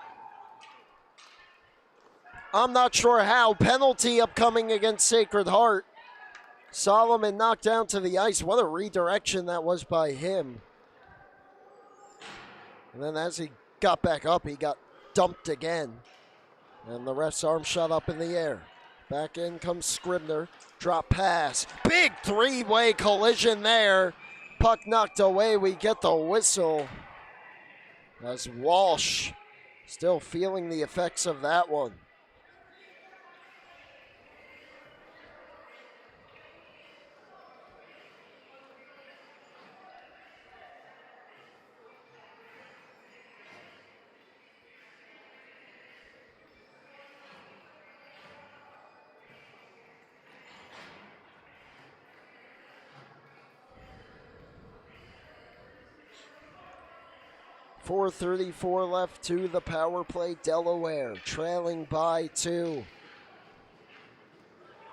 I'm not sure how. Penalty upcoming against Sacred Heart. Solomon knocked down to the ice. What a redirection that was by him. And then as he got back up, he got dumped again. And the ref's arm shot up in the air. Back in comes Scribner. Drop pass. Big 3-way collision there. Puck knocked away. We get the whistle. As Walsh still feeling the effects of that one. .434 left to the power play. Delaware trailing by 2.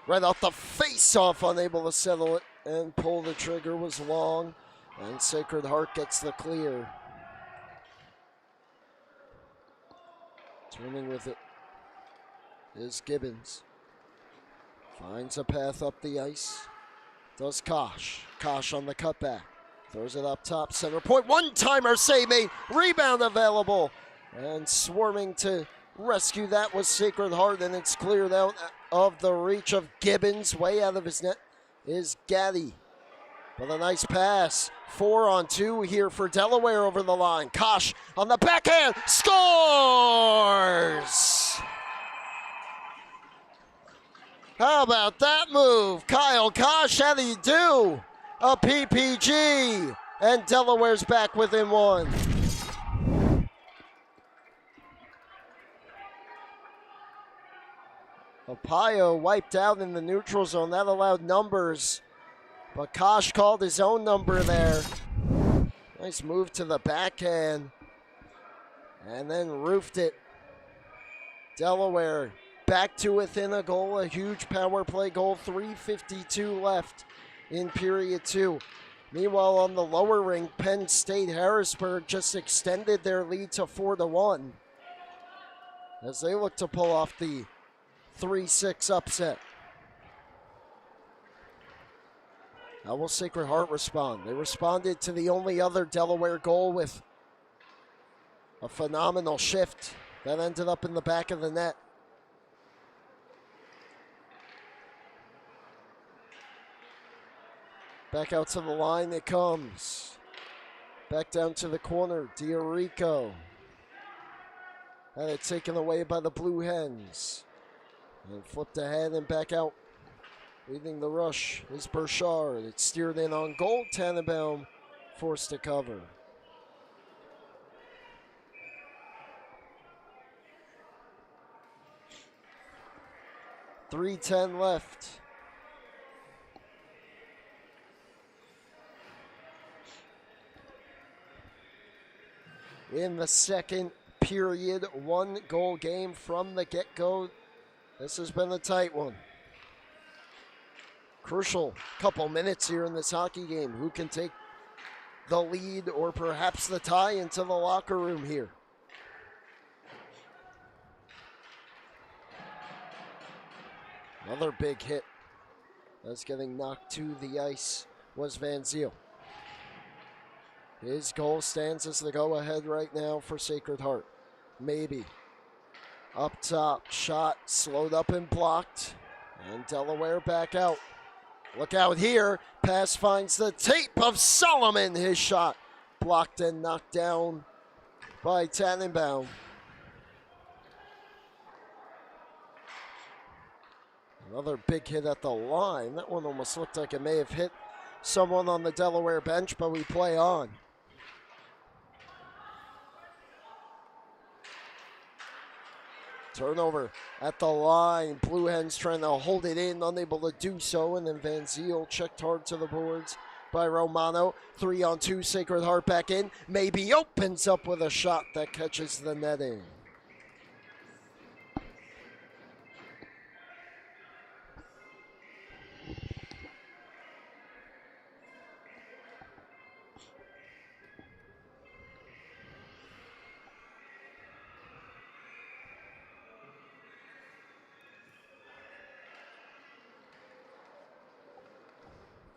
Right off the face-off, unable to settle it and pull the trigger was long. And Sacred Heart gets the clear. Turning with it is Gibbons. Finds a path up the ice. Does Kosh. Kosh on the cutback. Throws it up top, center point. One-timer save made. Rebound available. And swarming to rescue that was Sacred Heart, and it's cleared out of the reach of Gibbons. Way out of his net is Gaddy. But a nice pass. 4-on-2 here for Delaware over the line. Kosh on the backhand. Scores! How about that move? Kyle Kosh, how do you do? A PPG. And Delaware's back within one. Opayo wiped out in the neutral zone. That allowed numbers. But Kosh called his own number there. Nice move to the backhand. And then roofed it. Delaware back to within a goal. A huge power play goal. 3:52 left in period 2. Meanwhile, on the lower ring, Penn State Harrisburg just extended their lead to 4-1 as they look to pull off the 3-6 upset. How will Sacred Heart respond? They responded to the only other Delaware goal with a phenomenal shift that ended up in the back of the net. Back out to the line it comes. Back down to the corner, Diorico. Had it taken away by the Blue Hens. And flipped ahead and back out. Leading the rush is Burchard. It's steered in on goal. Tannenbaum forced to cover. .310 left. In the second period, 1-goal game from the get-go. This has been a tight one. Crucial couple minutes here in this hockey game. Who can take the lead or perhaps the tie into the locker room here? Another big hit. That's getting knocked to the ice was Van Ziel. His goal stands as the go-ahead right now for Sacred Heart. Maybe. Up top, shot slowed up and blocked. And Delaware back out. Look out here. Pass finds the tape of Solomon. His shot blocked and knocked down by Tannenbaum. Another big hit at the line. That one almost looked like it may have hit someone on the Delaware bench, but we play on. Turnover at the line. Blue Hens trying to hold it in, unable to do so. And then Van Ziel checked hard to the boards by Romano. 3-on-2, Sacred Heart back in. Maybe opens up with a shot that catches the netting.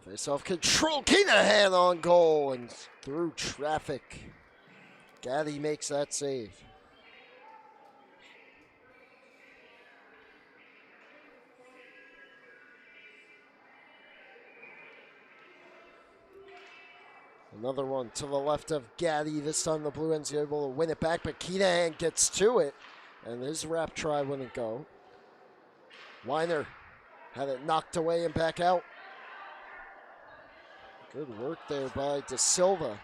Face-off control, Kinahan on goal and through traffic. Gaddy makes that save. Another one to the left of Gaddy. This time the Blue Hens are able to win it back, but Kinahan gets to it. And his wrap try wouldn't go. Weiner had it knocked away and back out. Good work there by De Silva.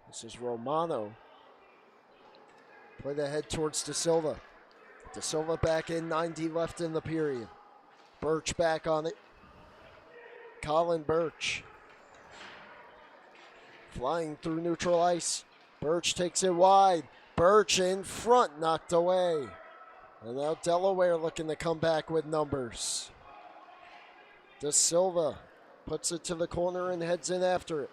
This is Romano. Played ahead towards De Silva. De Silva back in, 90 left in the period. Birch back on it. Colin Birch. Flying through neutral ice. Birch takes it wide. Birch in front, knocked away. And now Delaware looking to come back with numbers. De Silva puts it to the corner and heads in after it.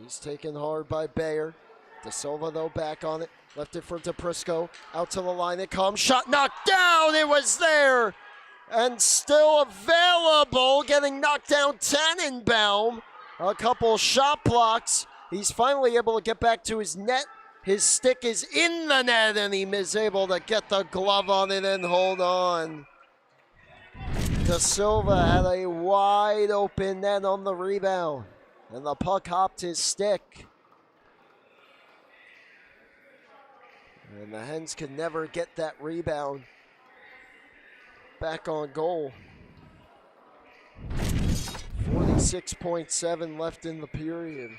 He's taken hard by Bayer. De Silva, though, back on it. Left it for DePrisco. Out to the line it comes. Shot knocked down. It was there. And still available. Getting knocked down. Tannenbaum. A couple shot blocks. He's finally able to get back to his net. His stick is in the net, and he is able to get the glove on it and hold on. De Silva had a wide open net on the rebound, and the puck hopped his stick. And the Hens could never get that rebound back on goal. 46.7 left in the period.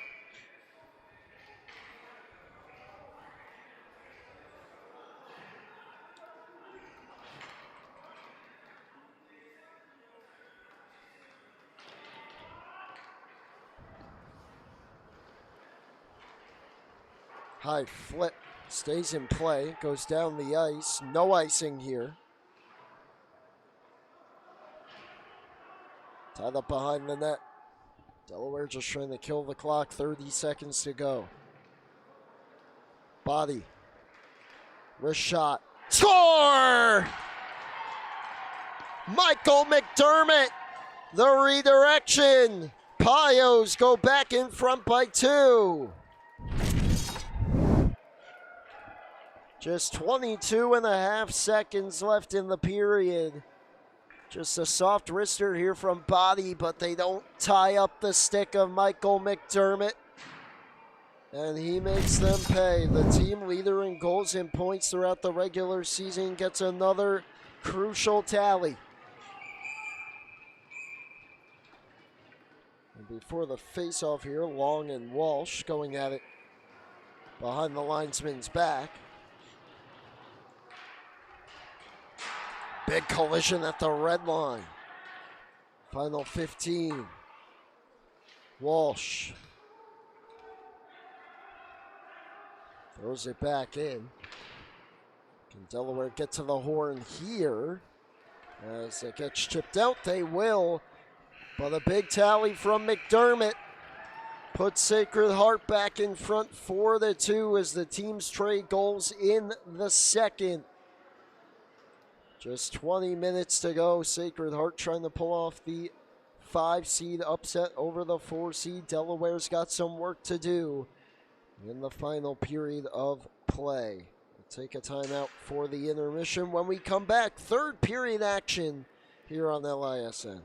High flip, stays in play, goes down the ice. No icing here. Tied up behind the net. Delaware just trying to kill the clock. 30 seconds to go. Body. Wrist shot. Score! Michael McDermott. The redirection. Pios go back in front by 2. Just 22 and a half seconds left in the period. Just a soft wrister here from Body, but they don't tie up the stick of Michael McDermott. And he makes them pay. The team leader in goals and points throughout the regular season gets another crucial tally. And before the face-off here, Long and Walsh going at it behind the linesman's back. Big collision at the red line. Final 15. Walsh throws it back in. Can Delaware get to the horn here? As it gets chipped out, they will. But a big tally from McDermott puts Sacred Heart back in front 4-2 as the teams trade goals in the second. Just 20 minutes to go. Sacred Heart trying to pull off the 5-seed upset over the 4-seed. Delaware's got some work to do in the final period of play. We'll take a timeout for the intermission. When we come back, third period action here on LISN.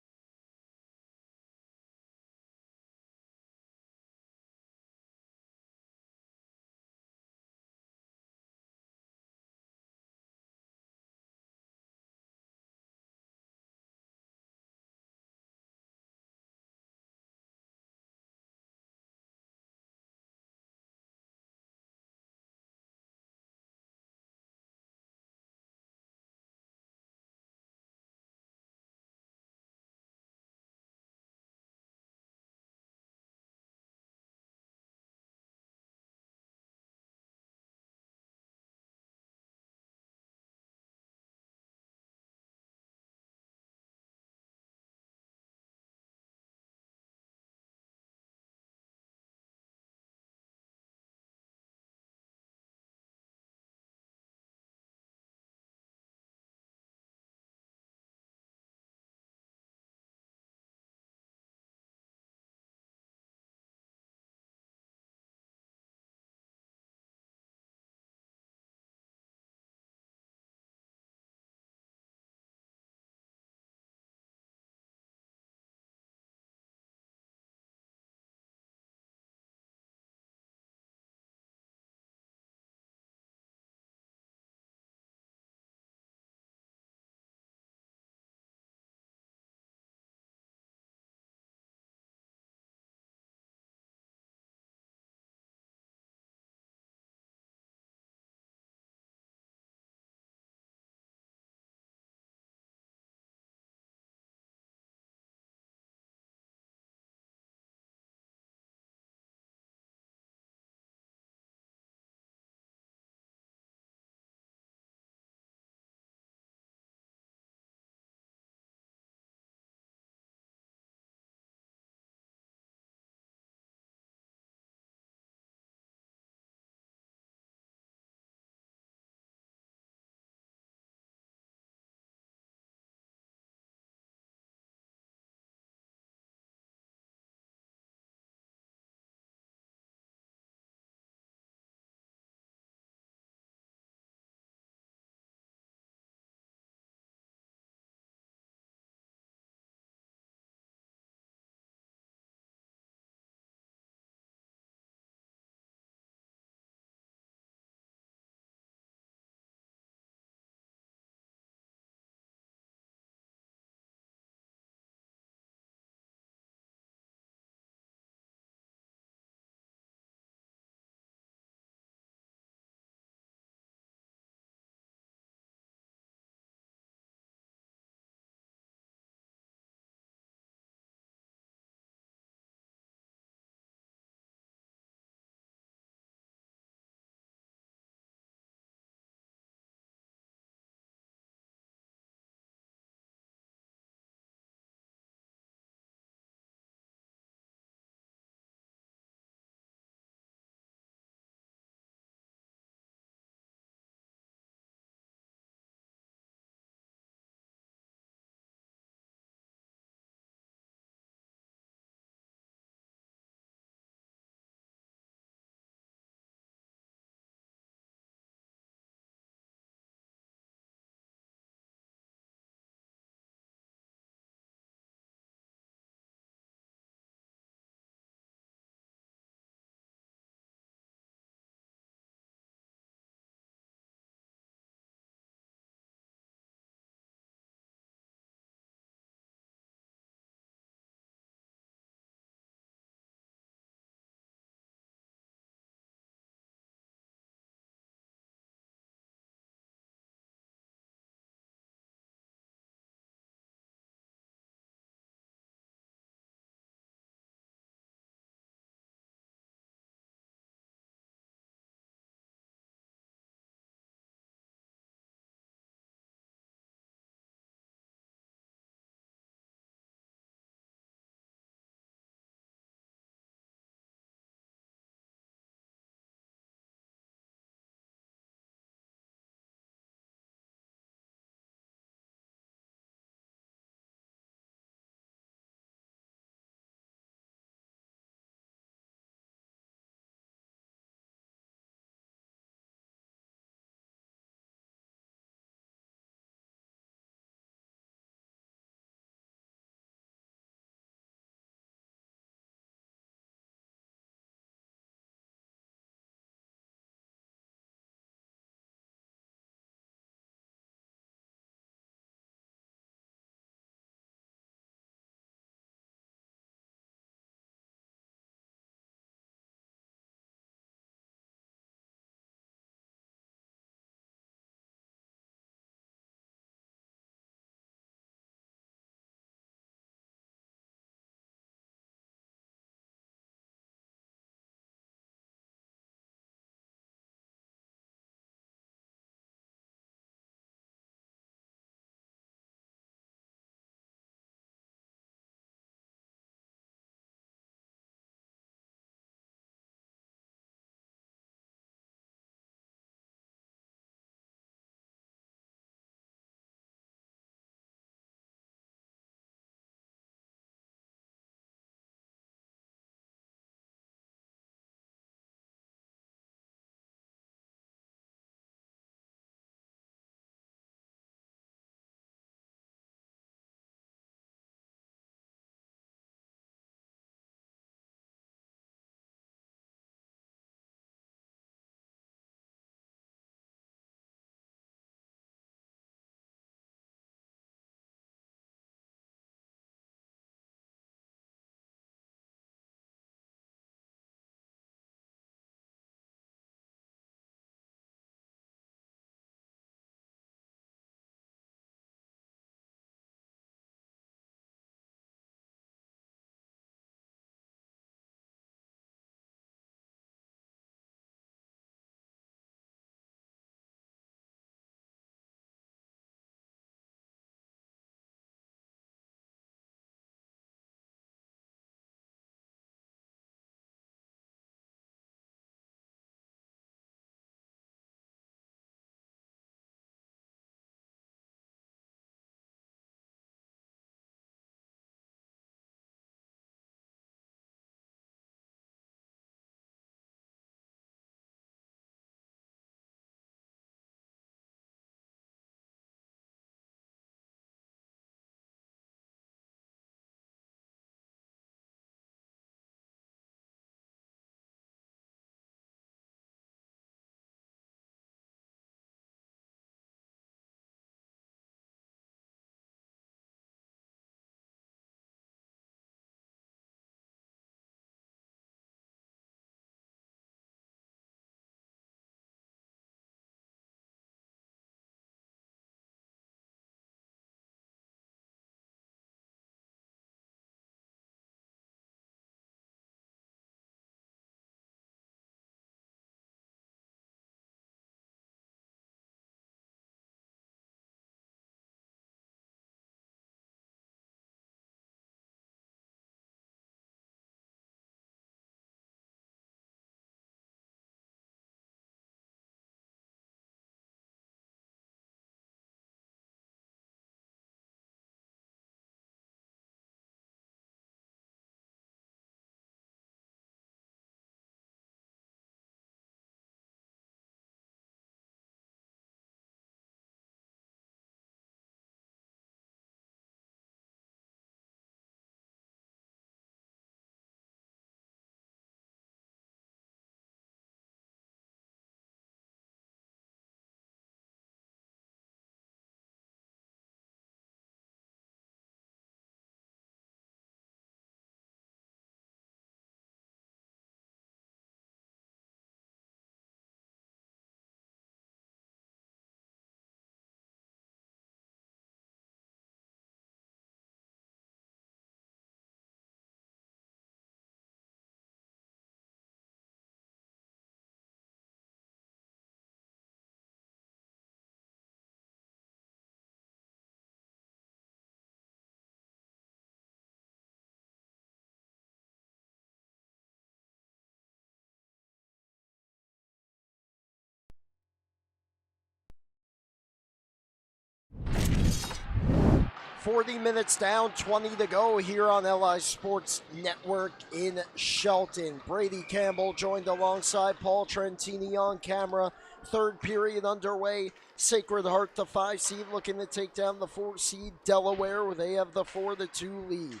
40 minutes down, 20 to go here on LI Sports Network in Shelton. Brady Campbell joined alongside Paul Trentini on camera. Third period underway. Sacred Heart, the 5 seed, looking to take down the 4 seed Delaware, where they have the 4-2 lead.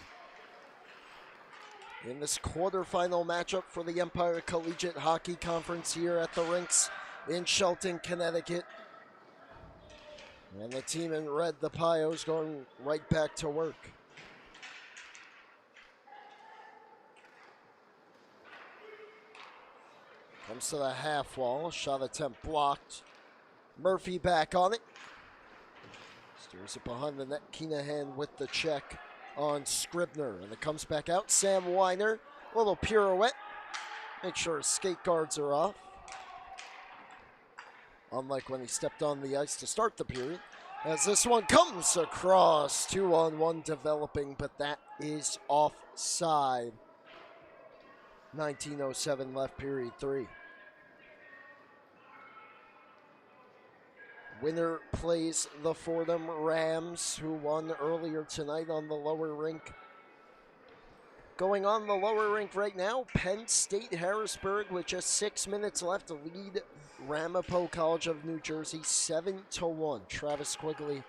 In this quarterfinal matchup for the Empire Collegiate Hockey Conference here at the rinks in Shelton, Connecticut. And the team in red, the Pios, going right back to work. Comes to the half wall. Shot attempt blocked. Murphy back on it. Steers it behind the net. Keenahan with the check on Scribner. And it comes back out. Sam Weiner. Little pirouette. Make sure his skate guards are off. Unlike when he stepped on the ice to start the period. As this one comes across, 2-on-1 developing, but that is offside. 19:07 left, period 3. Winner plays the Fordham Rams, who won earlier tonight on the lower rink. Going on the lower rink right now, Penn State Harrisburg with just 6 minutes left to lead Ramapo College of New Jersey 7-1. Travis Quigley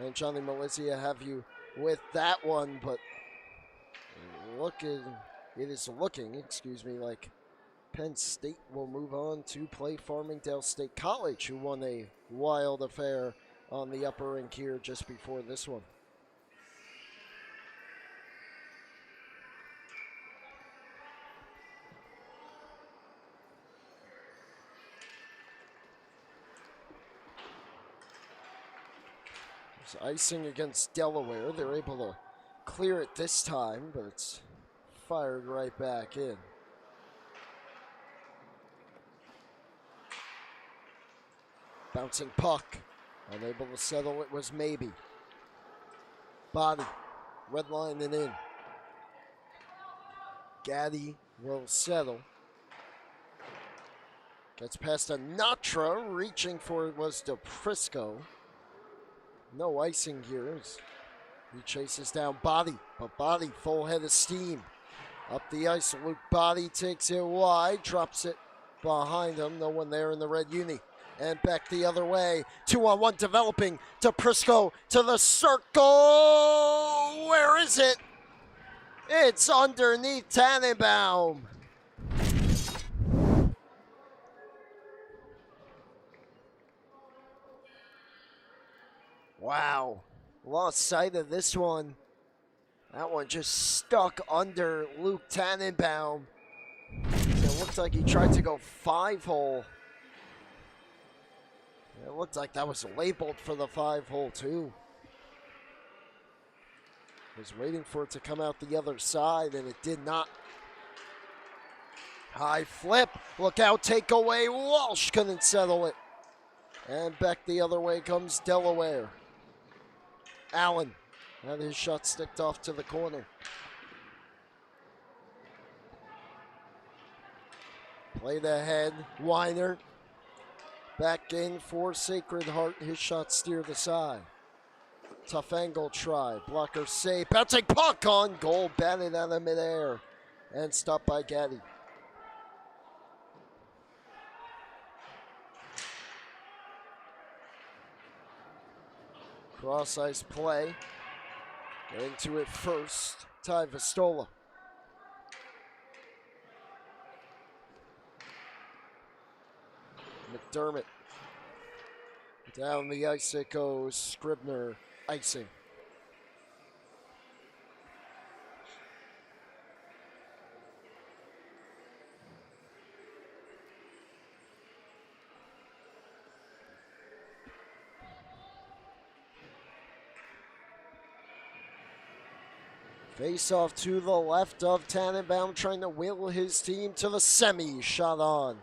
and Johnny Malizia have you with that one, but it is looking like Penn State will move on to play Farmingdale State College, who won a wild affair on the upper rink here just before this one. Icing against Delaware. They're able to clear it this time, but it's fired right back in. Bouncing puck. Unable to settle it was Maybe. Body. Red line and in. Gaddy will settle. Gets past a Natra. Reaching for it was DePrisco. No icing here. He chases down Body, but Body full head of steam. Up the ice, Luke Body takes it wide, drops it behind him. No one there in the red uni. And back the other way. 2-on-1 developing. DePrisco to the circle. Where is it? It's underneath Tannenbaum. Wow, lost sight of this one. That one just stuck under Luke Tannenbaum. So it looked like he tried to go 5-hole. It looked like that was labeled for the 5-hole too. Was waiting for it to come out the other side, and it did not. High flip, look out, takeaway. Walsh couldn't settle it. And back the other way comes Delaware. Allen had his shot sticked off to the corner. Played ahead, Weiner. Back in for Sacred Heart, his shot steered aside. Tough angle try, blocker save, bouncing puck on goal, batted out of midair, and stopped by Gaddy. Cross ice play. Into it first. Ty Vistola. McDermott. Down the ice it goes. Scribner icing. Face off to the left of Tannenbaum, trying to will his team to the semi. Shot on.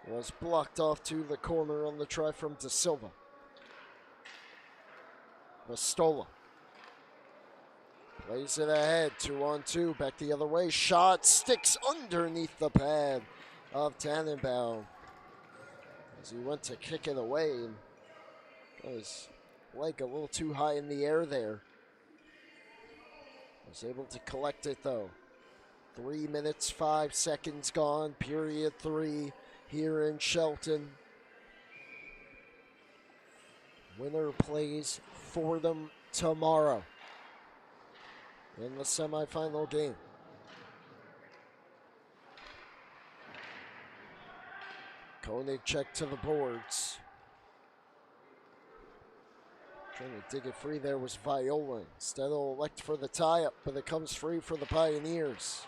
Was blocked off to the corner on the try from De Silva. Vistola. Plays it ahead, 2-on-2, back the other way. Shot sticks underneath the pad of Tannenbaum. As he went to kick it away, and got his leg a little too high in the air there. He's able to collect it though. 3 minutes, 5 seconds gone. Period 3 here in Shelton. Winner plays for them tomorrow in the semifinal game. Koenig check to the boards. Trying to dig it free there was Viola. Instead will elect for the tie-up, but it comes free for the Pioneers.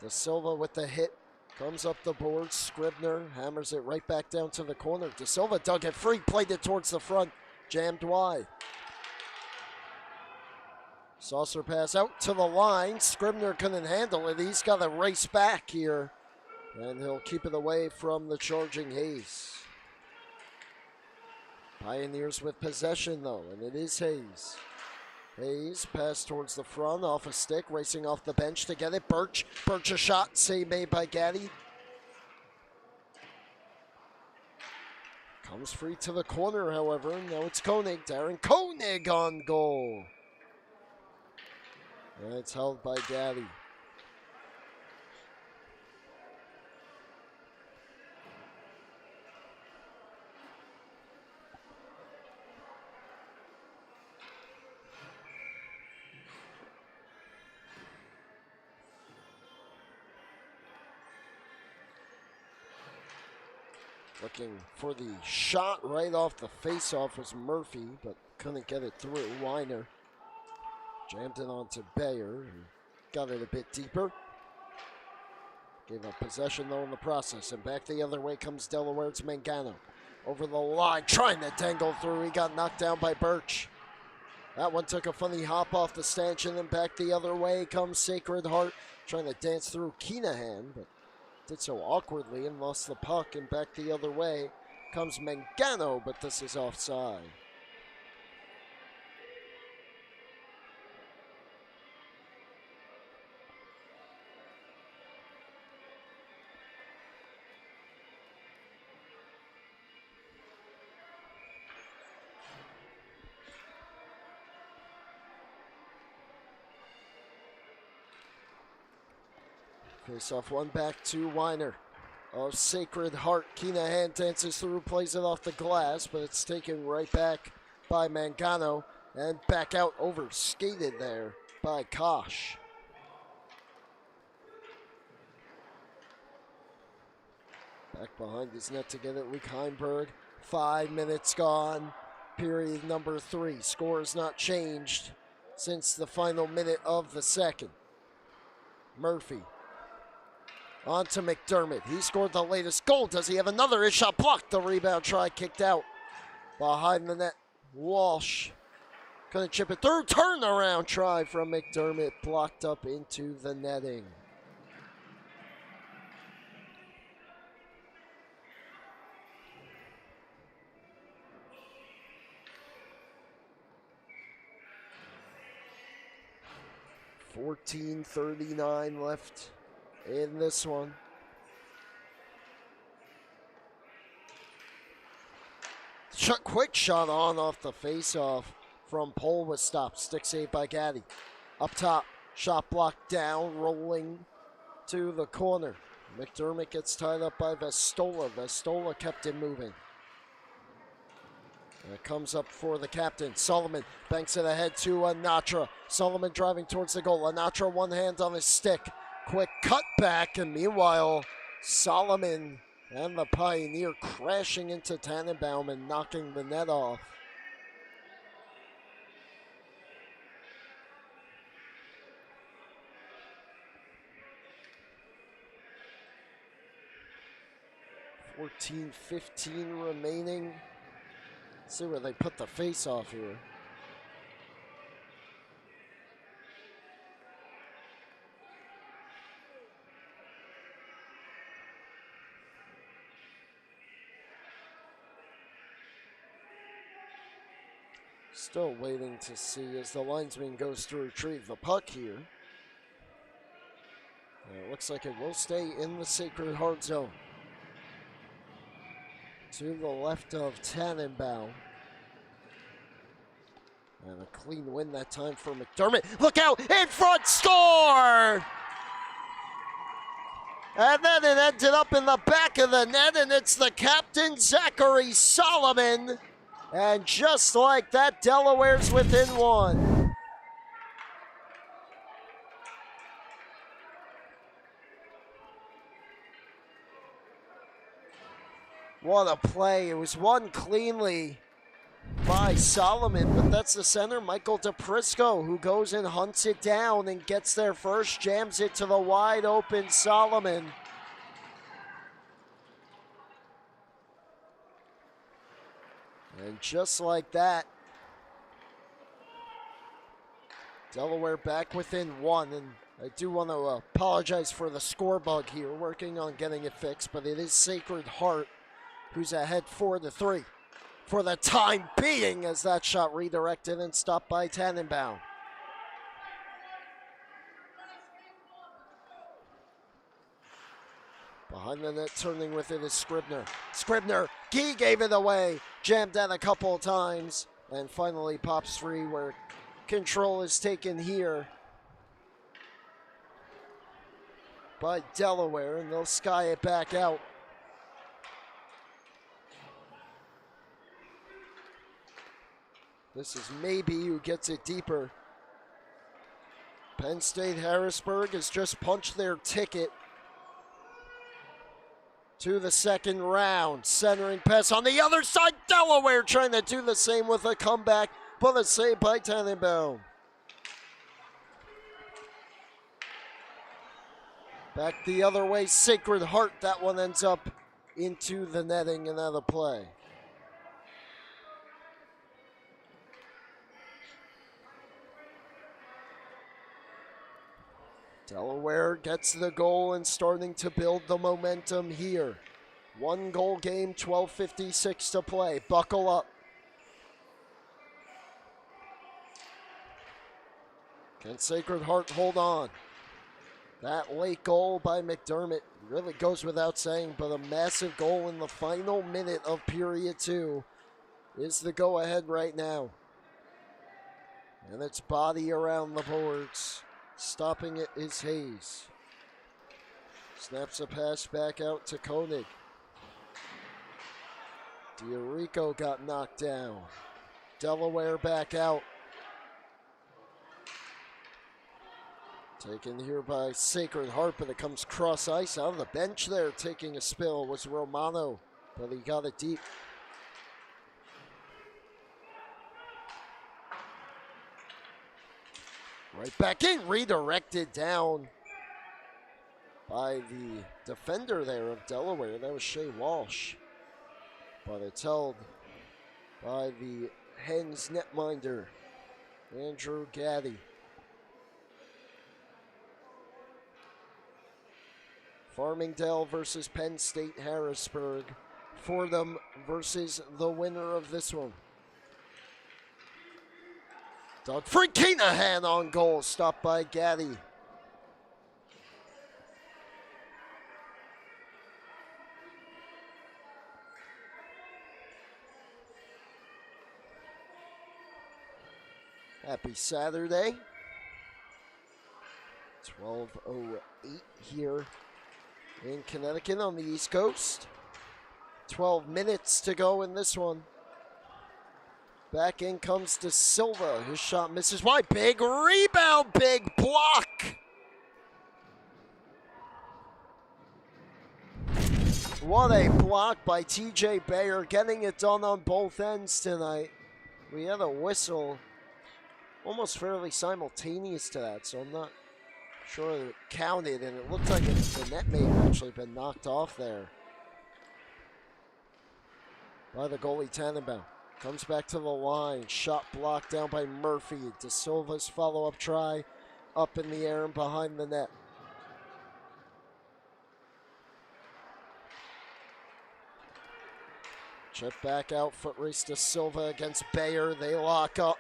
De Silva with the hit. Comes up the board. Scribner hammers it right back down to the corner. De Silva dug it free, played it towards the front. Jammed wide. Saucer pass out to the line. Scribner couldn't handle it. He's got to race back here. And he'll keep it away from the charging Hayes. Pioneers with possession though, and it is Hayes. Hayes pass towards the front, off a stick, racing off the bench to get it. Birch a shot, save made by Gaddy. Comes free to the corner, however. Now it's Koenig. Darren Koenig on goal. And it's held by Gaddy. Looking for the shot right off the face-off was Murphy, but couldn't get it through. Weiner jammed it onto Bayer, who got it a bit deeper. Gave up possession, though, in the process. And back the other way comes Delaware. It's Mangano. Over the line, trying to dangle through. He got knocked down by Birch. That one took a funny hop off the stanchion, and back the other way comes Sacred Heart, trying to dance through Keenahan, but did so awkwardly and lost the puck, and back the other way comes Mangano, but this is offside. Face off one back to Weiner of Sacred Heart. Keenahan dances through, plays it off the glass, but it's taken right back by Mangano and back out, over skated there by Kosh. Back behind his net to get it, Luke Heimberg. 5 minutes gone. Period number 3. Score has not changed since the final minute of the second. Murphy. On to McDermott. He scored the latest goal. Does he have another? His shot blocked. The rebound try kicked out. Behind the net, Walsh. Gonna chip it through. Turnaround try from McDermott. Blocked up into the netting. .14:39 left in this one. Quick shot on off the face-off from Pole was stopped. Stick save by Gaddy. Up top, shot blocked down, rolling to the corner. McDermott gets tied up by Vestola. Vestola kept him moving. And it comes up for the captain. Solomon banks it ahead to Anatra. Solomon driving towards the goal. Anatra one hand on his stick. Quick cutback, and meanwhile, Solomon and the Pioneer crashing into Tannenbaum and knocking the net off. .14:15 remaining. Let's see where they put the face off here. Still waiting to see as the linesman goes to retrieve the puck here. And it looks like it will stay in the Sacred Heart zone. To the left of Tannenbaum. And a clean win that time for McDermott. Look out, in front, score! And then it ended up in the back of the net, and it's the captain, Zachary Solomon. And just like that, Delaware's within one. What a play. It was won cleanly by Solomon, but that's the center, Michael DePrisco, who goes and hunts it down and gets there first, jams it to the wide open Solomon. And just like that, Delaware back within one. And I do want to apologize for the score bug here, working on getting it fixed, but it is Sacred Heart who's ahead 4-3 for the time being, as that shot redirected and stopped by Tannenbaum. Behind the net, turning with it is Scribner. Scribner, Gee gave it away, jammed that a couple of times, and finally pops free where control is taken here by Delaware, and they'll sky it back out. This is maybe who gets it deeper. Penn State Harrisburg has just punched their ticket to the second round. Centering pass on the other side. Delaware trying to do the same with a comeback, but a save by Tannenbaum. Back the other way, Sacred Heart. That one ends up into the netting and out of play. Delaware gets the goal and starting to build the momentum here. 1 goal game, 12:56 to play. Buckle up. Can Sacred Heart hold on? That late goal by McDermott really goes without saying, but a massive goal in the final minute of period 2 is the go-ahead right now. And it's body around the boards. Stopping it is Hayes. Snaps a pass back out to Koenig. Diorico got knocked down. Delaware back out. Taken here by Sacred Heart, but it comes cross ice out of the bench there. Taking a spill was Romano, but he got it deep. Right back in, redirected down by the defender there of Delaware. That was Shea Walsh. But it's held by the Hens netminder, Andrew Gaddy. Farmingdale versus Penn State Harrisburg. Fordham versus the winner of this one. Doug Frankinahan on goal, stopped by Gaddy. Happy Saturday. 12:08 here in Connecticut on the East Coast. 12 minutes to go in this one. Back in comes De Silva. His shot misses wide. Big rebound, big block. What a block by TJ Bayer, getting it done on both ends tonight. We had a whistle almost fairly simultaneous to that, so I'm not sure it counted, and it looked like the net may have actually been knocked off there by the goalie Tannenbaum. Comes back to the line. Shot blocked down by Murphy. De Silva's follow-up try up in the air and behind the net. Chip back out. Foot race De Silva against Bayer. They lock up.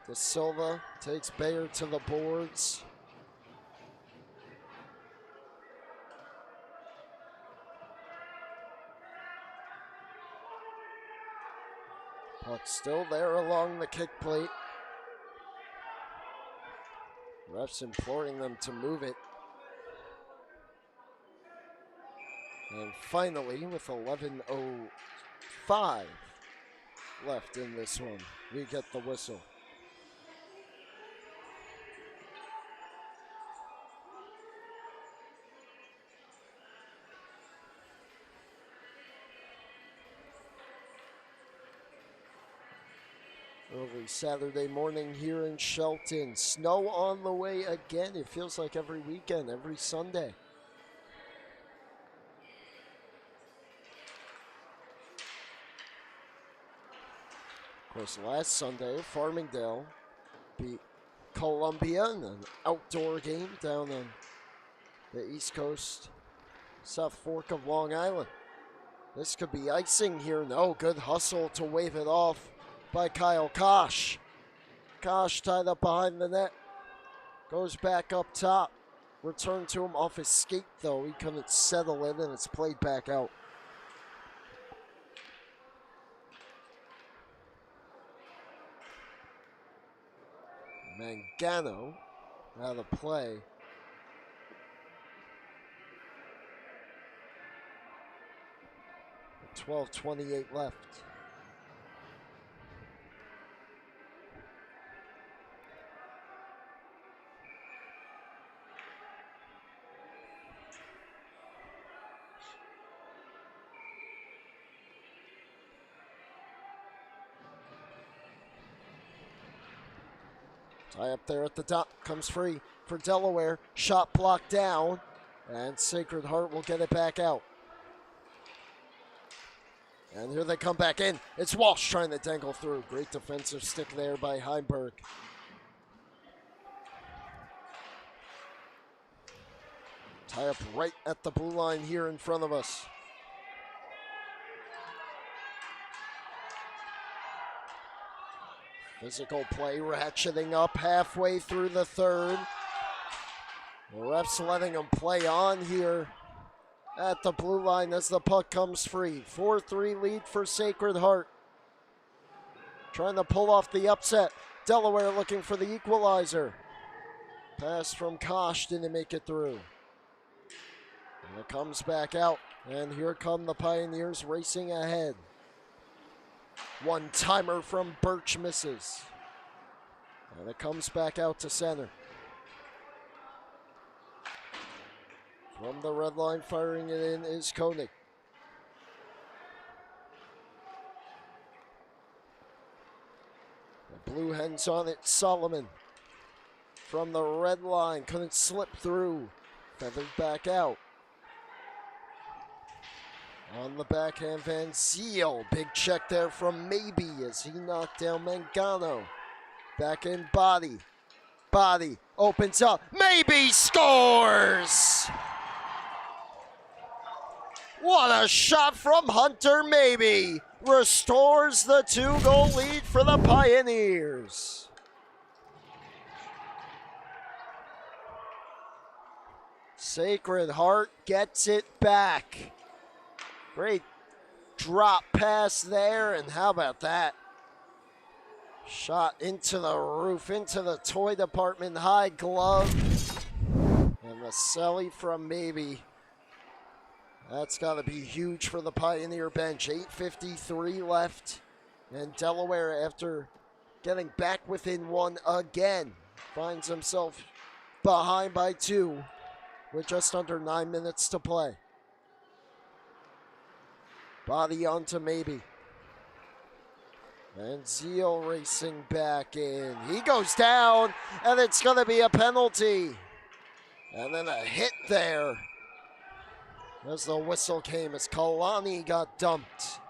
De Silva takes Bayer to the boards. Puck still there along the kick plate. Refs imploring them to move it. And finally, with 11:05 left in this one, we get the whistle. Early Saturday morning here in Shelton. Snow on the way again. It feels like every weekend, every Sunday. Of course, last Sunday, Farmingdale beat Columbia in an outdoor game down on the East Coast, South Fork of Long Island. This could be icing here. No, good hustle to wave it off by Kyle Kosh. Kosh tied up behind the net. Goes back up top. Return to him off his skate, though. He couldn't settle it, and it's played back out. Mangano out of play. With 12:28 left. Tie up there at the dot, comes free for Delaware. Shot blocked down, and Sacred Heart will get it back out. And here they come back in. It's Walsh trying to dangle through. Great defensive stick there by Heimberg. Tie up right at the blue line here in front of us. Physical play ratcheting up halfway through the third. The refs letting them play on here at the blue line as the puck comes free. 4-3 lead for Sacred Heart. Trying to pull off the upset. Delaware looking for the equalizer. Pass from Kosh didn't make it through. And it comes back out. And here come the Pioneers racing ahead. One-timer from Birch misses. And it comes back out to center. From the red line, firing it in is Koenig. The Blue Hens on it, Solomon. From the red line, couldn't slip through. Feathered back out. On the backhand, Van Ziel. Big check there from Maybe as he knocked down Mangano. Back in Body. Body opens up. Maybe scores! What a shot from Hunter Maybe. Restores the 2-goal lead for the Pioneers. Sacred Heart gets it back. Great drop pass there, and how about that? Shot into the roof, into the toy department, high glove. And the celly from Maybe. That's got to be huge for the Pioneer bench. 8:53 left. And Delaware, after getting back within one again, finds himself behind by 2 with just under 9 minutes to play. Body onto Maybe. And Zeal racing back in. He goes down, and it's going to be a penalty. And then a hit there. As the whistle came, as Kalani got dumped.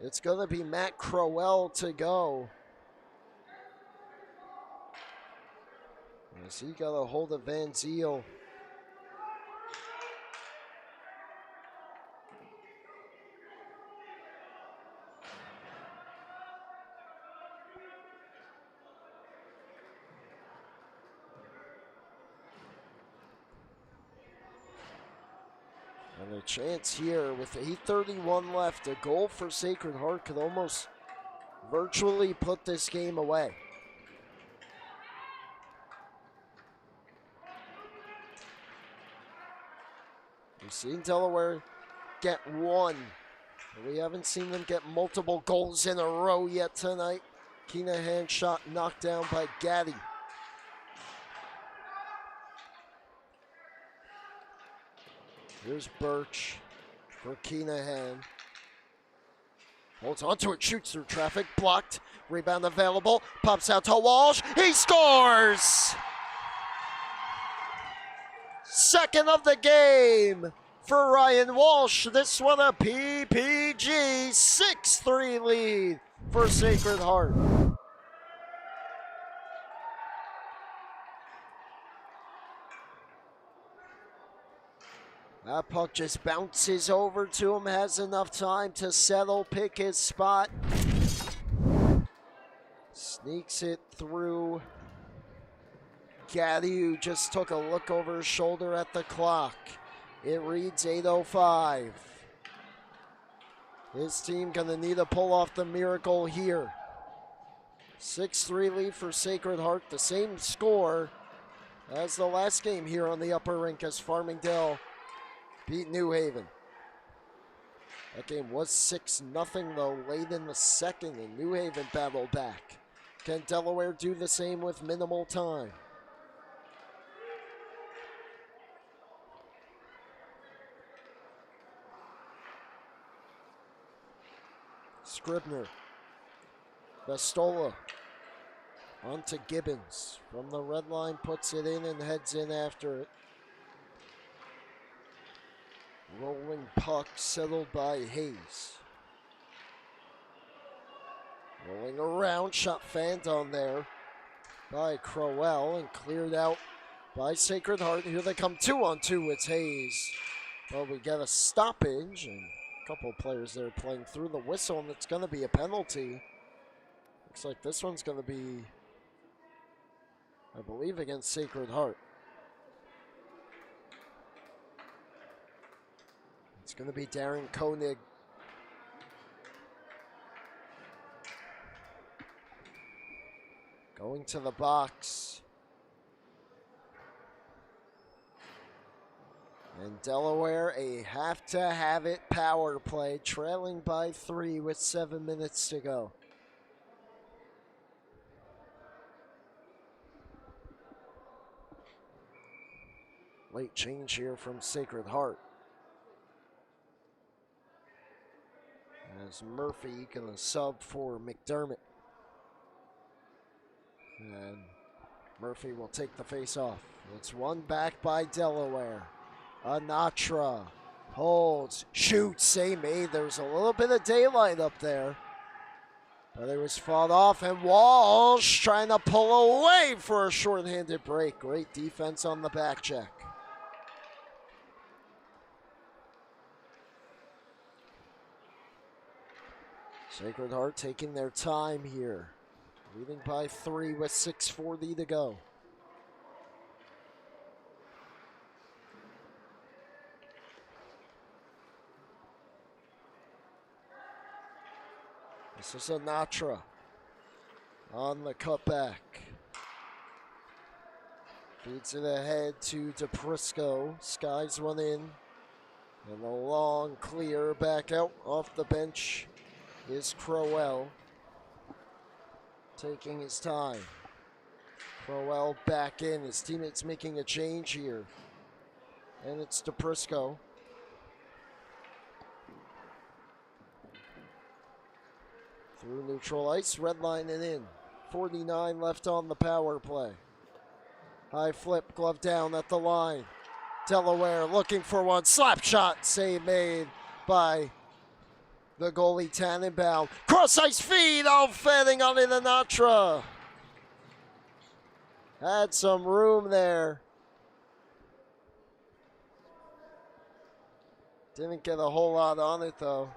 It's going to be Matt Crowell to go. As he got a hold of Van Ziel. And a chance here with 8:31 left. A goal for Sacred Heart could almost virtually put this game away. We've seen Delaware get one. We haven't seen them get multiple goals in a row yet tonight. Keenahan shot knocked down by Gaddy. Here's Birch for Keenahan. Holds onto it, shoots through traffic, blocked. Rebound available, pops out to Walsh. He scores! Second of the game for Ryan Walsh. This one a PPG 6-3 lead for Sacred Heart. That puck just bounces over to him, has enough time to settle, pick his spot. Sneaks it through Gaddy, who just took a look over his shoulder at the clock. It reads 8:05. His team gonna need to pull off the miracle here. 6-3 lead for Sacred Heart, the same score as the last game here on the upper rink as Farmingdale beat New Haven. That game was 6-0 though late in the second, and New Haven battled back. Can Delaware do the same with minimal time? Scribner. Vestola. On to Gibbons. From the red line, puts it in and heads in after it. Rolling puck settled by Hayes. Rolling around, shot fanned on there by Crowell and cleared out by Sacred Heart. Here they come 2-on-2. It's Hayes. Well, we get a stoppage and a couple of players there playing through the whistle, and it's going to be a penalty. Looks like this one's going to be, I believe, against Sacred Heart. It's going to be Darren Koenig. Going to the box. And Delaware, a have-to-have-it power play, trailing by 3 with 7 minutes to go. Late change here from Sacred Heart. As Murphy gonna sub for McDermott. And Murphy will take the face off. It's won back by Delaware. Anatra holds, shoots, made. There's a little bit of daylight up there. But it was fought off, and Walsh trying to pull away for a shorthanded break. Great defense on the back check. Sacred Heart taking their time here. Leading by 3 with 6:40 to go. This is Anatra on the cutback. Feeds it ahead to DePrisco. Skies one in. And a long clear back out off the bench is Crowell. Taking his time. Crowell back in. His teammates making a change here. And it's DePrisco. Through neutral ice, red line and in. 49 left on the power play. High flip, glove down at the line. Delaware looking for one. Slap shot, save made by the goalie Tannenbaum. Cross ice feed, fetting on it, Anatra. Had some room there. Didn't get a whole lot on it though.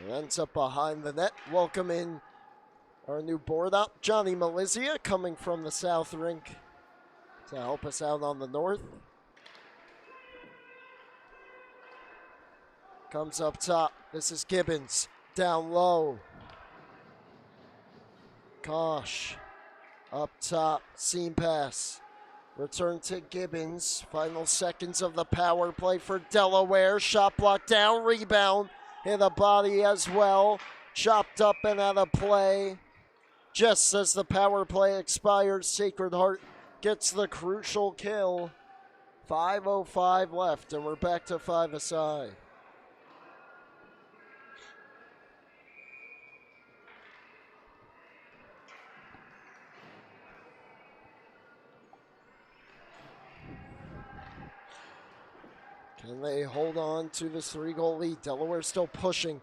It ends up behind the net. Welcome in our new board up, Johnny Malizia, coming from the south rink to help us out on the north. Comes up top. This is Gibbons. Down low. Kosh. Up top. Seam pass. Return to Gibbons. Final seconds of the power play for Delaware. Shot blocked down. Rebound. Hit a body as well. Chopped up and out of play. Just as the power play expires, Sacred Heart gets the crucial kill. 5:05 left, and we're back to 5-a-side. Can they hold on to this 3-goal lead? Delaware still pushing.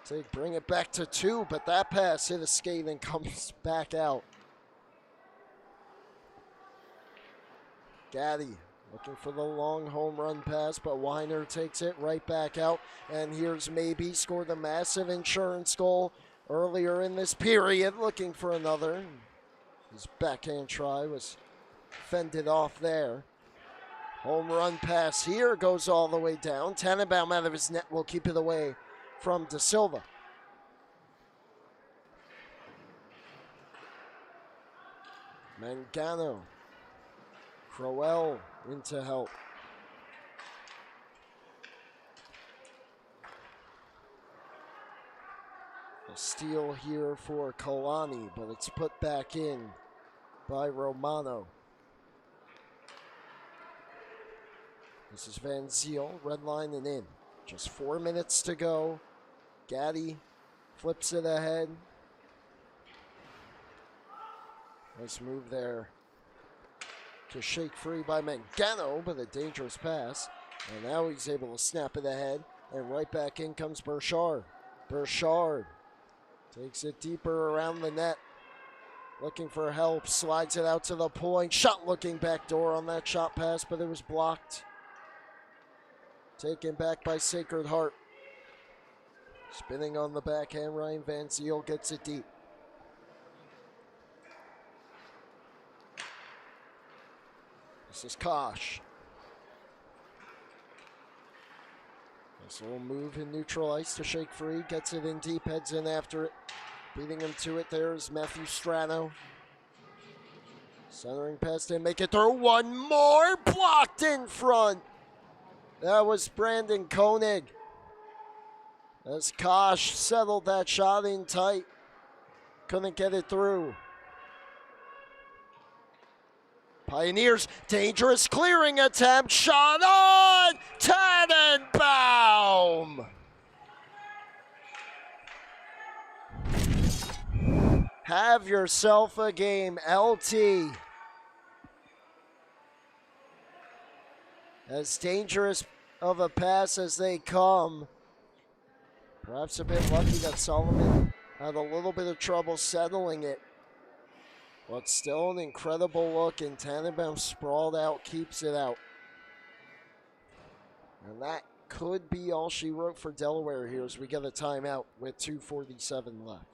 They bring it back to 2, but that pass hit a skate and comes back out. Gaddy looking for the long home run pass, but Weiner takes it right back out. And here's Maybe, scored a massive insurance goal earlier in this period, looking for another. His backhand try was fended off there. Home run pass here goes all the way down. Tannenbaum out of his net will keep it away from De Silva. Mangano. Crowell into help. A steal here for Kalani, but it's put back in by Romano. This is Van Ziel, red line and in. Just 4 minutes to go. Gaddy flips it ahead. Nice move there to shake free by Mangano, but a dangerous pass. And now he's able to snap it ahead. And right back in comes Burchard. Burchard takes it deeper around the net. Looking for help, slides it out to the point. Shot looking back door on that shot pass, but it was blocked. Taken back by Sacred Heart. Spinning on the backhand, Ryan Van Ziel gets it deep. This is Kosh. This little move in neutral ice to shake free. Gets it in deep, heads in after it. Beating him to it there is Matthew Strano. Centering past him, make it through. One more, blocked in front. That was Brandon Koenig. As Kosh settled that shot in tight. Couldn't get it through. Pioneers, dangerous clearing attempt. Shot on! Tannenbaum! Have yourself a game, LT. As dangerous of a pass as they come. Perhaps a bit lucky that Solomon had a little bit of trouble settling it. But still an incredible look, and Tannenbaum sprawled out, keeps it out. And that could be all she wrote for Delaware here as we get a timeout with 2:47 left.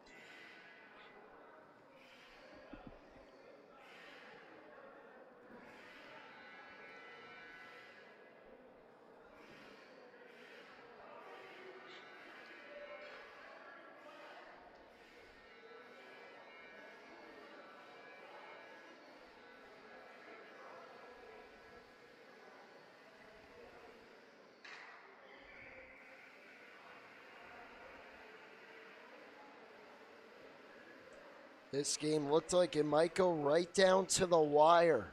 This game looked like it might go right down to the wire.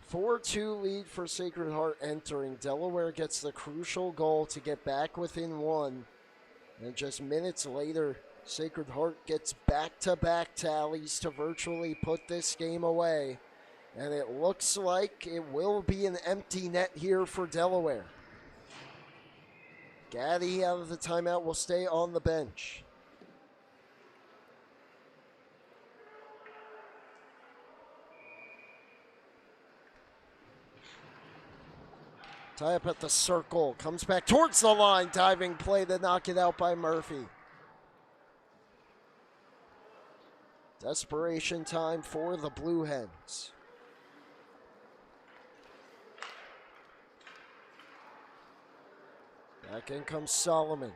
4-2 lead for Sacred Heart entering. Delaware gets the crucial goal to get back within one. And just minutes later, Sacred Heart gets back-to-back tallies to virtually put this game away. And it looks like it will be an empty net here for Delaware. Gaddy out of the timeout will stay on the bench. Tie up at the circle, comes back towards the line, diving play to knock it out by Murphy. Desperation time for the Blue Hens. Back in comes Solomon.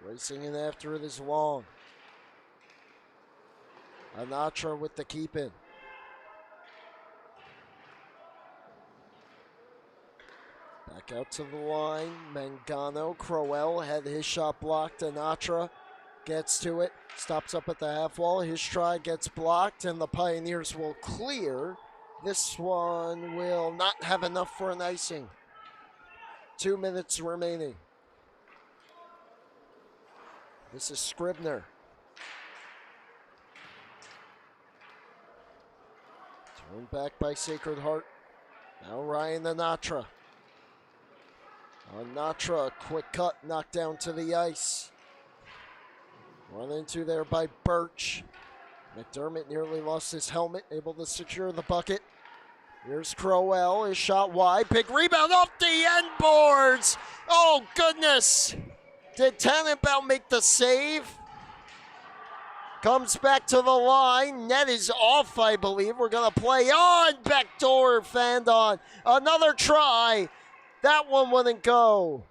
Racing in after it is Long. Anatra with the keep in. Back out to the line. Mangano. Crowell had his shot blocked. Anatra gets to it. Stops up at the half wall. His try gets blocked, and the Pioneers will clear. This one will not have enough for an icing. 2 minutes remaining. This is Scribner. Turned back by Sacred Heart. Now Ryan Anatra. Anatra, quick cut, knocked down to the ice. Run into there by Birch. McDermott nearly lost his helmet, able to secure the bucket. Here's Crowell, his shot wide. Big rebound off the end boards. Oh, goodness. Did Tannenbaum make the save? Comes back to the line. Net is off, I believe. We're going to play on. Backdoor Fandon. Another try. That one wouldn't go.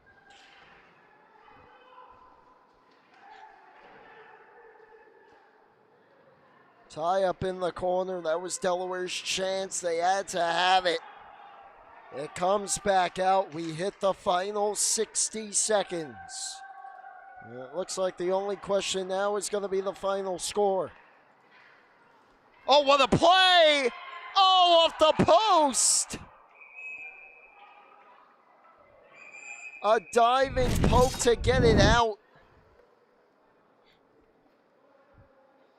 Tie up in the corner. That was Delaware's chance. They had to have it. It comes back out. We hit the final 60 seconds. It looks like the only question now is going to be the final score. Oh, what a play! Oh, off the post! A diving poke to get it out.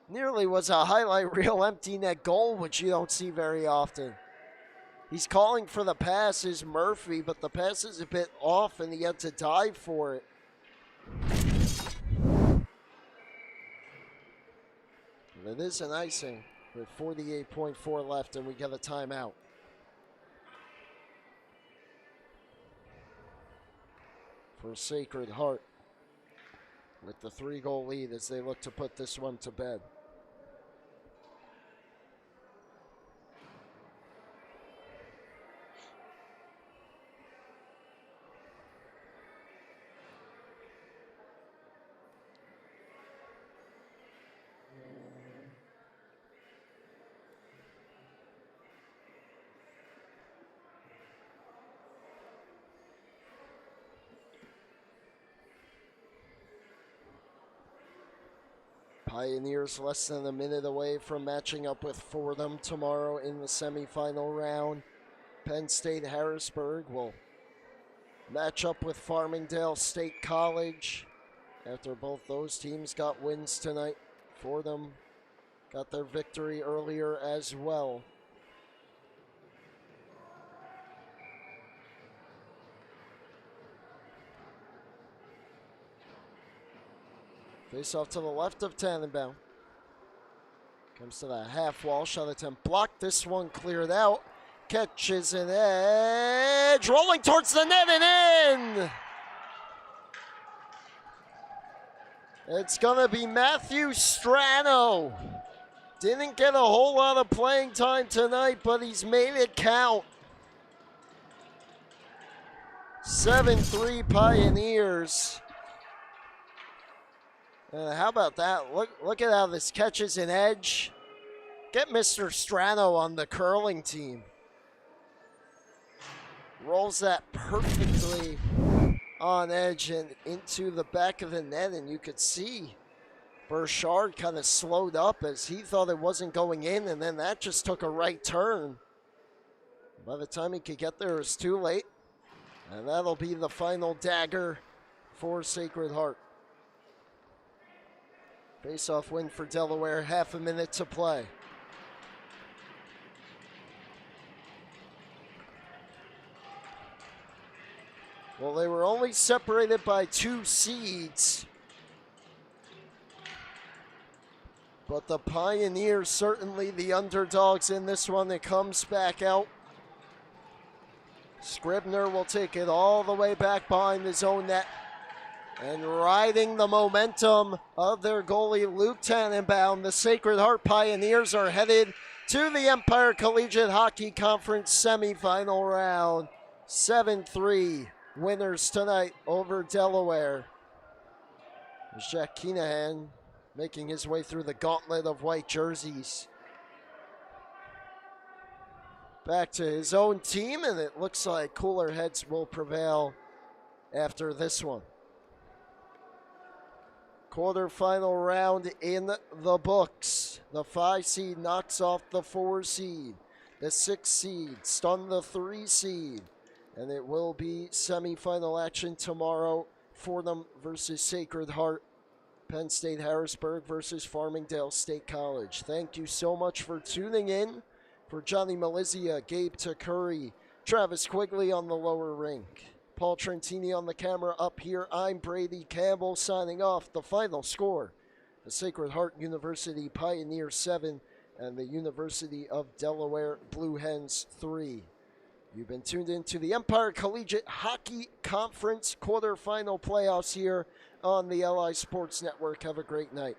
Nearly was a highlight reel empty net goal, which you don't see very often. He's calling for the pass is Murphy, but the pass is a bit off and he had to dive for it. It is an icing with 48.4 left, and we get a timeout. For Sacred Heart with the 3-goal lead as they look to put this one to bed. Pioneers less than a minute away from matching up with Fordham tomorrow in the semifinal round. Penn State Harrisburg will match up with Farmingdale State College after both those teams got wins tonight. Fordham got their victory earlier as well. Face off to the left of Tannenbaum. Comes to the half wall. Shot attempt blocked. This one cleared out. Catches an edge. Rolling towards the net and in. It's going to be Matthew Strano. Didn't get a whole lot of playing time tonight, but he's made it count. 7-3 Pioneers. How about that? Look at how this catches an edge. Get Mr. Strano on the curling team. Rolls that perfectly on edge and into the back of the net, and you could see Burchard kind of slowed up as he thought it wasn't going in, and then that just took a right turn. By the time he could get there, it was too late. And that'll be the final dagger for Sacred Heart. Face-off win for Delaware, half a minute to play. Well, they were only separated by 2 seeds. But the Pioneers, certainly the underdogs in this one. It comes back out. Scribner will take it all the way back behind his own net. And riding the momentum of their goalie, Luke Tannenbaum, the Sacred Heart Pioneers are headed to the Empire Collegiate Hockey Conference semifinal round. 7-3 winners tonight over Delaware. There's Jack Keenahan making his way through the gauntlet of white jerseys. Back to his own team, and it looks like cooler heads will prevail after this one. Quarterfinal round in the books. The 5 seed knocks off the 4 seed. The 6 seed stunned the 3 seed. And it will be semifinal action tomorrow. Fordham versus Sacred Heart. Penn State Harrisburg versus Farmingdale State College. Thank you so much for tuning in. For Johnny Malizia, Gabe Takuri, Travis Quigley on the lower rink, Paul Trentini on the camera up here, I'm Brady Campbell signing off. The final score, the Sacred Heart University Pioneer 7 and the University of Delaware Blue Hens 3. You've been tuned into the Empire Collegiate Hockey Conference quarterfinal playoffs here on the LI Sports Network. Have a great night.